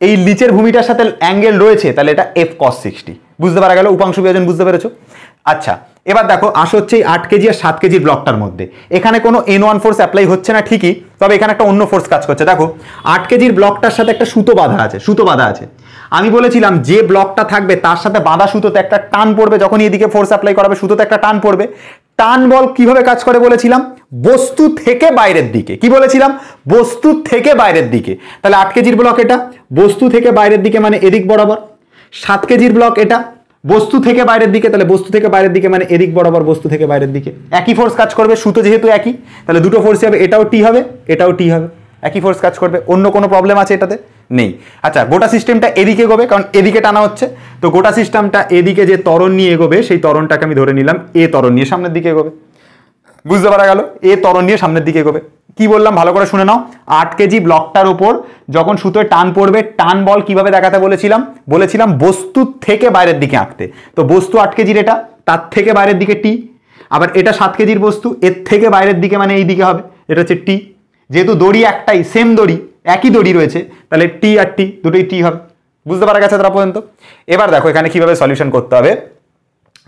এই নিচের ভূমিটার সাথে অ্যাঙ্গেল রয়েছে, তাহলে এটা এফ কস 60। বুঝতে পারা গেল? উপাংশ বিভাজন বুঝতে পেরেছো? আচ্ছা, এবার দেখো আসো হচ্ছে এই 8 কেজি আর 7 কেজির ব্লকটার মধ্যে। এখানে কোনো N1 ফোর্স অ্যাপ্লাই হচ্ছে না ঠিকই, তবে এখানে একটা অন্য ফোর্স কাজ করছে। দেখো 8 কেজির ব্লকটার সাথে একটা সুতো বাঁধা আছে, আমি বলেছিলাম যে ব্লকটা থাকবে তার সাথে বাঁধা সুতোতে একটা টান পড়বে, যখন এদিকে ফোর্স অ্যাপ্লাই করাবে সুতোতে একটা টান পড়বে। টান বল কিভাবে কাজ করে বলেছিলাম? বস্তু থেকে বাইরের দিকে। কি বলেছিলাম? বস্তু থেকে বাইরের দিকে। তাহলে 8 কেজির ব্লক এটা, বস্তু থেকে বাইরের দিকে মানে এদিক বরাবর। 7 কেজির ব্লক এটা, বস্তু থেকে বাইরের দিকে, তাহলে বস্তু থেকে বাইরের দিকে মানে এদিক বরাবর, বস্তু থেকে বাইরের দিকে। একই ফোর্স কাজ করবে, সুতো যেহেতু একই, তাহলে দুটো ফোর্সই হবে, এটাও টি হবে, এটাও টি হবে, একই ফোর্স কাজ করবে। অন্য কোনো প্রবলেম আছে এটাতে? নেই। আচ্ছা, গোটা সিস্টেমটা এদিকে এগোবে, কারণ এদিকে টানা হচ্ছে, তো গোটা সিস্টেমটা এদিকে যে ত্বরণ নিয়ে এগোবে, সেই ত্বরণটাকে আমি ধরে নিলাম এ ত্বরণ নিয়ে সামনের দিকে এগোবে। বুঝতে পারা গেল? এ ত্বরণ নিয়ে সামনের দিকে এগোবে। কি বললাম ভালো করে শুনে নাও। 8 কেজি ব্লকটার উপর যখন সুতোয় টান পড়বে, টান বল কিভাবে দেখাতে বলেছিলাম বস্তু থেকে বাইরের দিকে আঁকতে। তো বস্তু 8 কেজির, এটা তার থেকে বাইরের দিকে টি। আবার এটা 7 কেজির বস্তু, এর থেকে বাইরের দিকে মানে এই দিকে হবে, এটা হচ্ছে টি। যেহেতু দড়ি একটাই, সেম দড়ি, একই দড়ি রয়েছে, তাহলে টি আর টি দুটোই টি হবে। বুঝতে পারা গেছে তারা পর্যন্ত? এবার দেখো এখানে কিভাবে সলিউশন করতে হবে।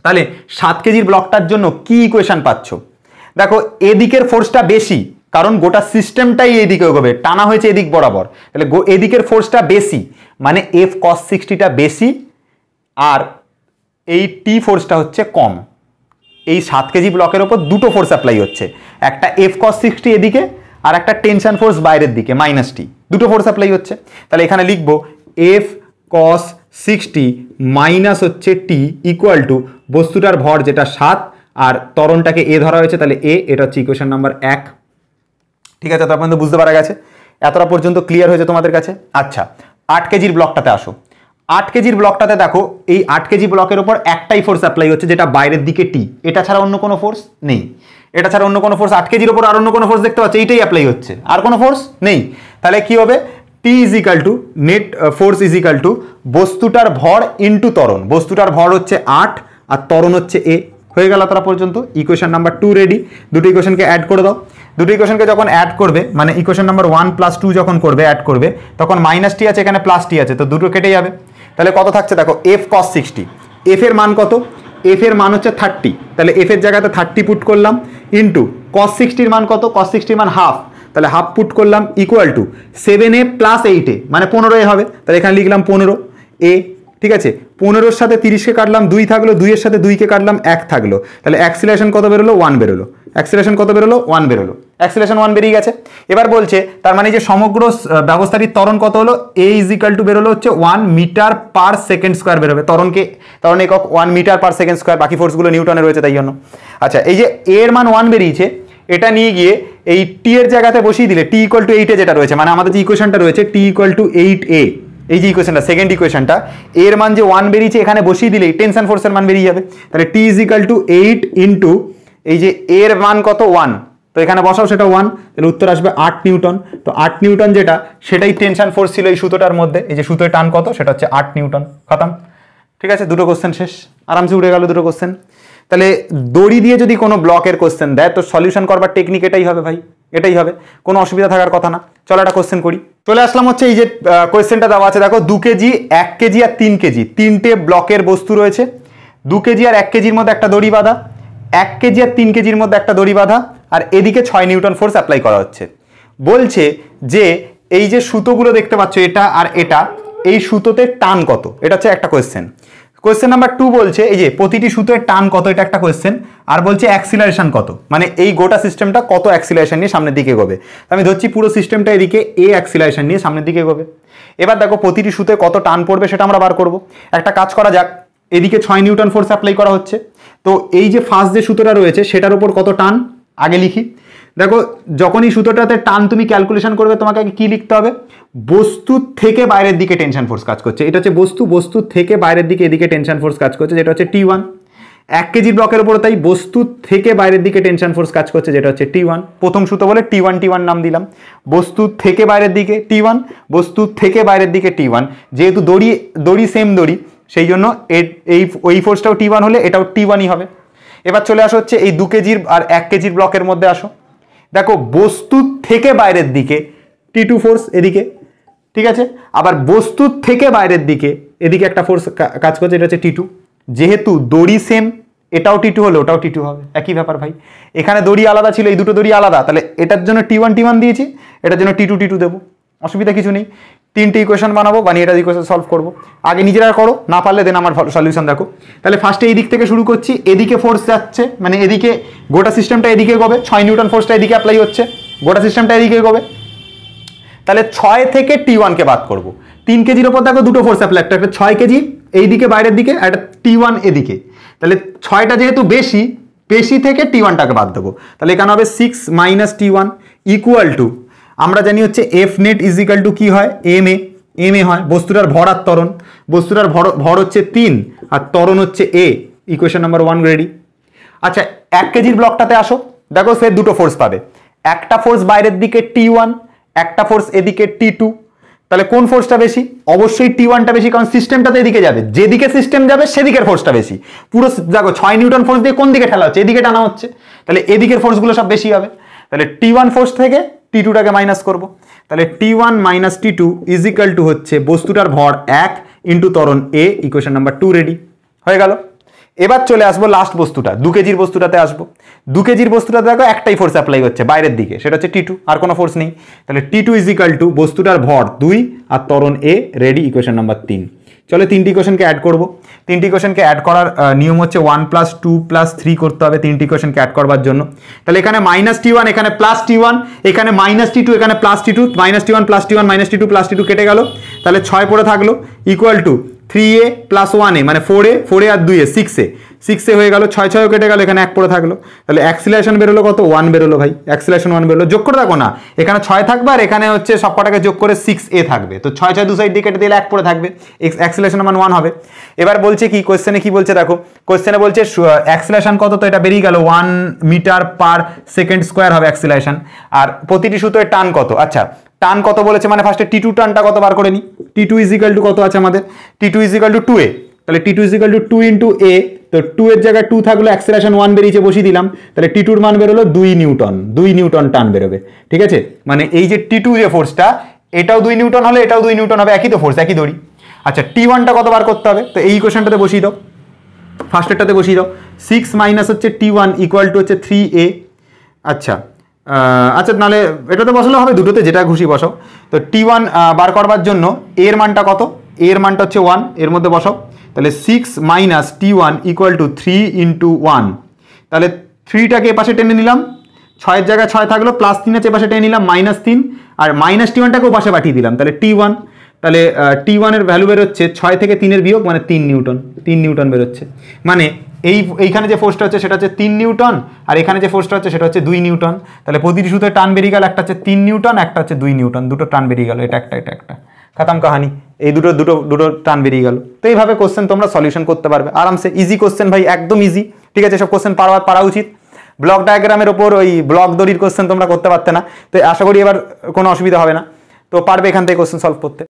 তাহলে 7 কেজির ব্লকটার জন্য কি ইকুয়েশন পাচ্ছ? দেখো এদিকের ফোর্সটা বেশি, কারণ গোটা সিস্টেমটাই এদিকে এগোবে, টানা হয়েছে এদিক বরাবর, তাহলে এদিকের ফোর্সটা বেশি মানে এফ কস 60টা বেশি, আর এই টি ফোর্সটা হচ্ছে কম। এই 7 কেজি ব্লকের ওপর দুটো ফোর্স অ্যাপ্লাই হচ্ছে, একটা এফ কস 60 এদিকে আর একটা টেনশন ফোর্স বাইরের দিকে মাইনাস টি, দুটো ফোর্স অ্যাপ্লাই হচ্ছে। তাহলে এখানে লিখবো এফ কস 60 মাইনাস হচ্ছে টি ইকুয়াল টু বস্তুটার ভর যেটা 7 আর ত্বরণটাকে এ ধরা হয়েছে, তাহলে এ, এটা হচ্ছে ইকুয়েশন নাম্বার 1। ঠিক আছে, তারপর বুঝতে পারা গেছে, এতটা পর্যন্ত ক্লিয়ার হয়েছে তোমাদের কাছে। আচ্ছা, 8 কেজির ব্লকটাতে আসো। 8 কেজির ব্লকটাতে দেখো, এই 8 কেজি ব্লকের উপর একটাই ফোর্স অ্যাপ্লাই হচ্ছে যেটা বাইরের দিকে টি, এটা ছাড়া অন্য কোনো ফোর্স নেই। এটা ছাড়া অন্য কোনো ফোর্স 8 কেজির উপর আর অন্য কোনো ফোর্স দেখতে পাচ্ছ, এইটাই অ্যাপ্লাই হচ্ছে, আর কোনো ফোর্স নেই। তাহলে কি হবে, T is equal to net force is equal to বস্তুটার ভর ইন্টু ত্বরণ। বস্তুটার ভর হচ্ছে 8 আর ত্বরণ হচ্ছে এ। হয়ে গেল তারা পর্যন্ত। Equation number 2 ready. দুটো ইকুয়েশনকে অ্যাড করে দাও। দুটো ইকুয়েশনকে যখন অ্যাড করবে, মানে ইকুয়েশন নাম্বার 1 + 2 যখন করবে, অ্যাড করবে, তখন মাইনাস টি আছে, এখানে প্লাস টি আছে, তো দুটো কেটে যাবে। তাহলে কত থাকছে দেখো, এফ কস 60, এফ এর মান কত, এফ এর মান হচ্ছে 30, তাহলে এফ এর জায়গাতে 30 পুট করলাম, ইন্টু কস 60 মান কত, কস 60 মান হাফ, তাহলে হাফ পুট করলাম, ইকুয়াল টু 7a + 8a মানে 15a হবে। তাহলে এখানে লিখলাম 15a। ঠিক আছে, 15-এর সাথে 30কে কাটলাম, 2 থাকলো, 2-এর সাথে 2কে কাটলাম, 1 থাকলো, তাহলে অ্যাক্সিলারেশন কত বেরোলো, 1 বেরোলো। অ্যাক্সিলারেশন কত বেরোলো, 1 বেরোলো। অ্যাক্সিলারেশন 1 বেরিয়ে গেছে। এবার বলছে তার মানে যে সমগ্র ব্যবস্থাটির ত্বরণ কত হলো, a = বেরোলো হচ্ছে 1 মিটার পার সেকেন্ড স্কোয়ার বেরোবে। ত্বরণ একক 1 মিটার পার সেকেন্ড স্কোয়ার, বাকি ফোর্সগুলো নিউটনে রয়েছে তাই জন্য। আচ্ছা, এই যে a এর মান 1 বেরিয়েছে, এটা নিয়ে গিয়ে এই টি এর জায়গাতে বসিয়ে দিলে, টি = 8 যেটা রয়েছে, মানে আমাদের যে ইকুয়েশনটা রয়েছে টি = 8a, এই যে ইকুয়েশনটা, সেকেন্ড ইকুয়েশনটা, এর মান যে 1 বেরিয়েছে এখানে বসিয়ে দিলেই টেনশন ফোর্সের মান বেরিয়ে যাবে। তাহলে টি = 8 ইন্টু এই যে এর মান কত 1, তো এখানে বসাও সেটা 1, তাহলে উত্তর আসবে 8 নিউটন। তো 8 নিউটন যেটা, সেটাই টেনশন ফোর্স ছিল এই সুতোটার মধ্যে। এই যে সুতোর টান কত, সেটা হচ্ছে 8 নিউটন। খতম। ঠিক আছে, দুটো কোশ্চেন শেষ, আরামসে উঠে গেল দুটো কোশ্চেন। তাহলে দড়ি দিয়ে যদি কোনো ব্লকের কোশ্চেন দেয়, তো সলিউশন করবার টেকনিক এটাই হবে ভাই, এটাই হবে, কোনো অসুবিধা থাকার কথা না। চলো একটা কোশ্চেন করি। চলে আসলাম হচ্ছে এই যে কোশ্চেনটা দেওয়া আছে, দেখো 2 কেজি, 1 কেজি আর 3 কেজি, তিনটে ব্লকের বস্তু রয়েছে। 2 কেজি আর 1 কেজির মধ্যে একটা দড়ি বাঁধা, 1 কেজি আর 3 কেজির মধ্যে একটা দড়ি বাঁধা, আর এদিকে 6 নিউটন ফোর্স অ্যাপ্লাই করা হচ্ছে। বলছে যে এই যে সুতোগুলো দেখতে পাচ্ছ, এটা আর এটা, এই সুতোতে টান কত, এটা হচ্ছে একটা কোশ্চেন। কোশ্চেন নাম্বার 2 বলছে এই যে প্রতিটি সুতোর টান কত, এটা একটা কোশ্চেন। আর বলছে অ্যাক্সিলারেশন কত, মানে এই গোটা সিস্টেমটা কত অ্যাক্সিলারেশন নিয়ে সামনের দিকে এগোবে। আমি ধরছি পুরো সিস্টেমটা এদিকে এ অ্যাক্সিলারেশন নিয়ে সামনের দিকে এগোবে। এবার দেখো প্রতিটি সুতোয় কত টান পড়বে সেটা আমরা বার করব। একটা কাজ করা যাক, এদিকে 6 নিউটন ফোর্স অ্যাপ্লাই করা হচ্ছে, তো এই যে ফার্স্ট যে সুতোটা রয়েছে সেটার উপর কত টান আগে লিখি। দেখো যখন এই সুতোটাতে টান তুমি ক্যালকুলেশন করবে, তোমাকে আগে কি লিখতে হবে, বস্তু থেকে বাইরের দিকে টেনশন ফোর্স কাজ করছে, এটা হচ্ছে বস্তু থেকে বাইরের দিকে এদিকে টেনশন ফোর্স কাজ করছে, যেটা হচ্ছে T1। 1 কেজি ব্লকের উপর তাই বস্তু থেকে বাইরের দিকে টেনশন ফোর্স কাজ করছে, যেটা হচ্ছে T1। প্রথম সুতো বলে T1 নাম দিলাম। বস্তু থেকে বাইরের দিকে T1, বস্তু থেকে বাইরের দিকে T1, যেহেতু দড়ি সেম দড়ি, সেই জন্য ওই ফোর্সটাও T1 হলে এটাও T1ই হবে। এবার চলে আসো হচ্ছে এই 2 কেজির আর 1 কেজির ব্লকের মধ্যে আসো। দেখো বস্তু থেকে বাইরের দিকে T2 ফোর্স এদিকে, ঠিক আছে, আবার বস্তু থেকে বাইরের দিকে এদিকে একটা ফোর্স কাজ করছে, এটা হচ্ছে T2। যেহেতু দড়ি সেম, এটাও T2 হলে ওটাও T2 হবে, একই ব্যাপার ভাই। এখানে দড়ি আলাদা ছিল, এই দুটো দড়ি আলাদা, তাহলে এটার জন্য T1 দিয়েছি, এটার জন্য T2 দেবো, অসুবিধা কিছু নেই। 3টে ইকুয়েশন বানাবো, বানিয়ে এটা ইকুয়েশন সলভ করবো। আগে নিজেরা করো, না পারলে দেন আমার সলিউশন দেখো। তাহলে ফার্স্টে এই দিক থেকে শুরু করছি, এদিকে ফোর্স যাচ্ছে, মানে এদিকে গোটা সিস্টেমটা এদিকে এগোবে, 6 নিউটন ফোর্সটা এদিকে অ্যাপ্লাই হচ্ছে, গোটা সিস্টেমটা এদিকে এগোবে। তাহলে 6 থেকে T1কে বাদ করব। 3 কেজির ওপর দেখো দুটো ফোর্স অ্যাপ্লাই, একটা 6 কেজি এইদিকে বাইরের দিকে, আর একটা T1 এদিকে। তাহলে 6টা যেহেতু বেশি থেকে T1টাকে বাদ দেবো, তাহলে এখানে হবে 6 - T1 ইকুয়াল টু, আমরা জানি হচ্ছে F নেট = কি হয়, এম এ হয়, বস্তুটার ভর আর ত্বরণ। বস্তুটার ভর হচ্ছে 3 আর ত্বরণ হচ্ছে a, ইকুয়েশন নাম্বার 1 রেডি। আচ্ছা 1 কেজির ব্লকটাতে আসো, দেখো সে দুটো ফোর্স পাবে, একটা ফোর্স বাইরের দিকে T1, একটা ফোর্স এদিকে T2। তাহলে কোন ফোর্সটা বেশি, অবশ্যই T1টা বেশি, কারণ সিস্টেমটাতে এদিকে যাবে, যেদিকে সিস্টেম যাবে সেদিকের ফোর্সটা বেশি। পুরো দেখো 6 নিউটন ফোর্স দিয়ে কোন দিকে ঠেলা হচ্ছে, এদিকে টানা হচ্ছে, তাহলে এদিকের ফোর্সগুলো সব বেশি হবে। তাহলে T1 ফোর্স থেকে T2টাকে মাইনাস করব, তাহলে T1 - T2 = হচ্ছে বস্তুটার ভর 1 ইন্টু ত্বরণ a, ইকুয়েশন নাম্বার 2 রেডি হয়ে গেল। এবার চলে আসবো লাস্ট বস্তুটা, 2 কেজির বস্তুটাতে আসবো। 2 কেজির বস্তুটাতে দেখো একটাই ফোর্স অ্যাপ্লাই হচ্ছে বাইরের দিকে, সেটা হচ্ছে T2, আর কোনো ফোর্স নেই। তাহলে T2 = বস্তুটার ভর 2 আর ত্বরণ a রেডি, ইকুয়েশন নাম্বার 3। চলো তিনটি ইকুয়েশনকে অ্যাড করব। তিনটি ইকুয়েশনকে অ্যাড করার নিয়ম হচ্ছে 1 + 2 + 3 করতে হবে তিনটি ইকুয়েশনকে অ্যাড করবার জন্য। তাহলে এখানে -t1 এখানে +t1 এখানে -t2 এখানে +t2 -t1 +t1 -t2 +t2 কেটে গেল, তাহলে 6 পড়ে থাকলো ইকুয়াল টু 3a + 1a মানে 4a আর 2a 6a হয়ে গেল, 6 কেটে গেল, এখানে 1 পড়ে থাকলো। তাহলে অ্যাক্সিলারেশন বেরোলো কত? 1 বেরোলো ভাই, অ্যাক্সিলারেশন 1 বেরোলো। যোগ করে দেখো না, এখানে 6 থাকবে আর এখানে হচ্ছে সব কটাকে যোগ করে 6a থাকবে, তো 6 দু সাইড দিয়ে কেটে দিলে 1 পড়ে থাকবে, অ্যাক্সিলারেশন মান 1 হবে। এবার বলছে কি কোশ্চেনে কি বলছে দেখো, কোশ্চেনে বলছে অ্যাক্সিলারেশন কত, তো এটা বেরিয়ে গেল 1 মিটার/সেকেন্ড স্কোয়ার হবে অ্যাক্সিলারেশন। আর প্রতিটি সূত্রের টান কত? আচ্ছা টান কত বলেছে মানে ফার্স্টে t2 টানটা কত বার করে নি। t2 = কত আছে আমাদের? t2 = 2a, তাহলে t2 = 2 × a, তো 2 এর জায়গায় 2 থাকলো, অ্যাক্সিলারেশন 1 বেরিয়েছে, বসিয়ে দিলাম, তাহলে t2 এর মান বেরোলো 2 নিউটন, 2 নিউটন টান বেরোবে। ঠিক আছে, মানে এই যে t2 যে ফোর্সটা এটাও 2 নিউটন হলে এটাও 2 নিউটন হবে, একই তো ফোর্স, একই দড়ি। আচ্ছা t1টা কত বার করতে হবে, তো এই ইকুয়েশনটাতে বসিয়ে দাও, ফার্স্টেরটাতে বসিয়ে দাও। 6 - হচ্ছে t1 = হচ্ছে 3a। আচ্ছা নাহলে এটাতে বসালে হবে, দুটোতে যেটা খুশি বসাও। তো t1 বার করবার জন্য এর মানটা কত? এর মানটা হচ্ছে 1, এর মধ্যে বসাও, তাহলে 6 - t1 = 3 × 1, তাহলে 3টাকে এপাশে টেনে নিলাম, 6 জায়গায় 6 থাকলো, +3 আছে এপাশে টেনে নিলাম -3, আর -t1টাকেও পাশে পাঠিয়ে দিলাম, তাহলে t1, তাহলে t1 এর ভ্যালু বেরোচ্ছে 6 থেকে 3 এর বিয়োগ মানে 3 নিউটন, 3 নিউটন বেরোচ্ছে। মানে এইখানে যে ফোর্সটা হচ্ছে সেটা হচ্ছে 3 নিউটন, আর এখানে যে ফোর্সটা হচ্ছে সেটা হচ্ছে 2 নিউটন। তাহলে প্রতিটি সূত্রে টান বেরিয়ে গেল, একটা হচ্ছে 3 নিউটন, একটা হচ্ছে 2 নিউটন, দুটো টান বেরিয়ে গেল, এটা একটা খতম কাহানি, এই দুটো টান বেরিয়ে গেল। তো এইভাবে কোশ্চেন তোমরা সলিউশন করতে পারবে আরামসে, ইজি কোশ্চেন ভাই, একদম ইজি। ঠিক আছে, সব কোশ্চেন পারা উচিত। ব্লক ডায়াগ্রামের ওপর ওই ব্লক দড়ির কোশ্চেন তোমরা করতে পারতে না, তো আশা করি এবার কোনো অসুবিধা হবে না, তো পারবে এখান থেকে কোশ্চেন সলভ করতে।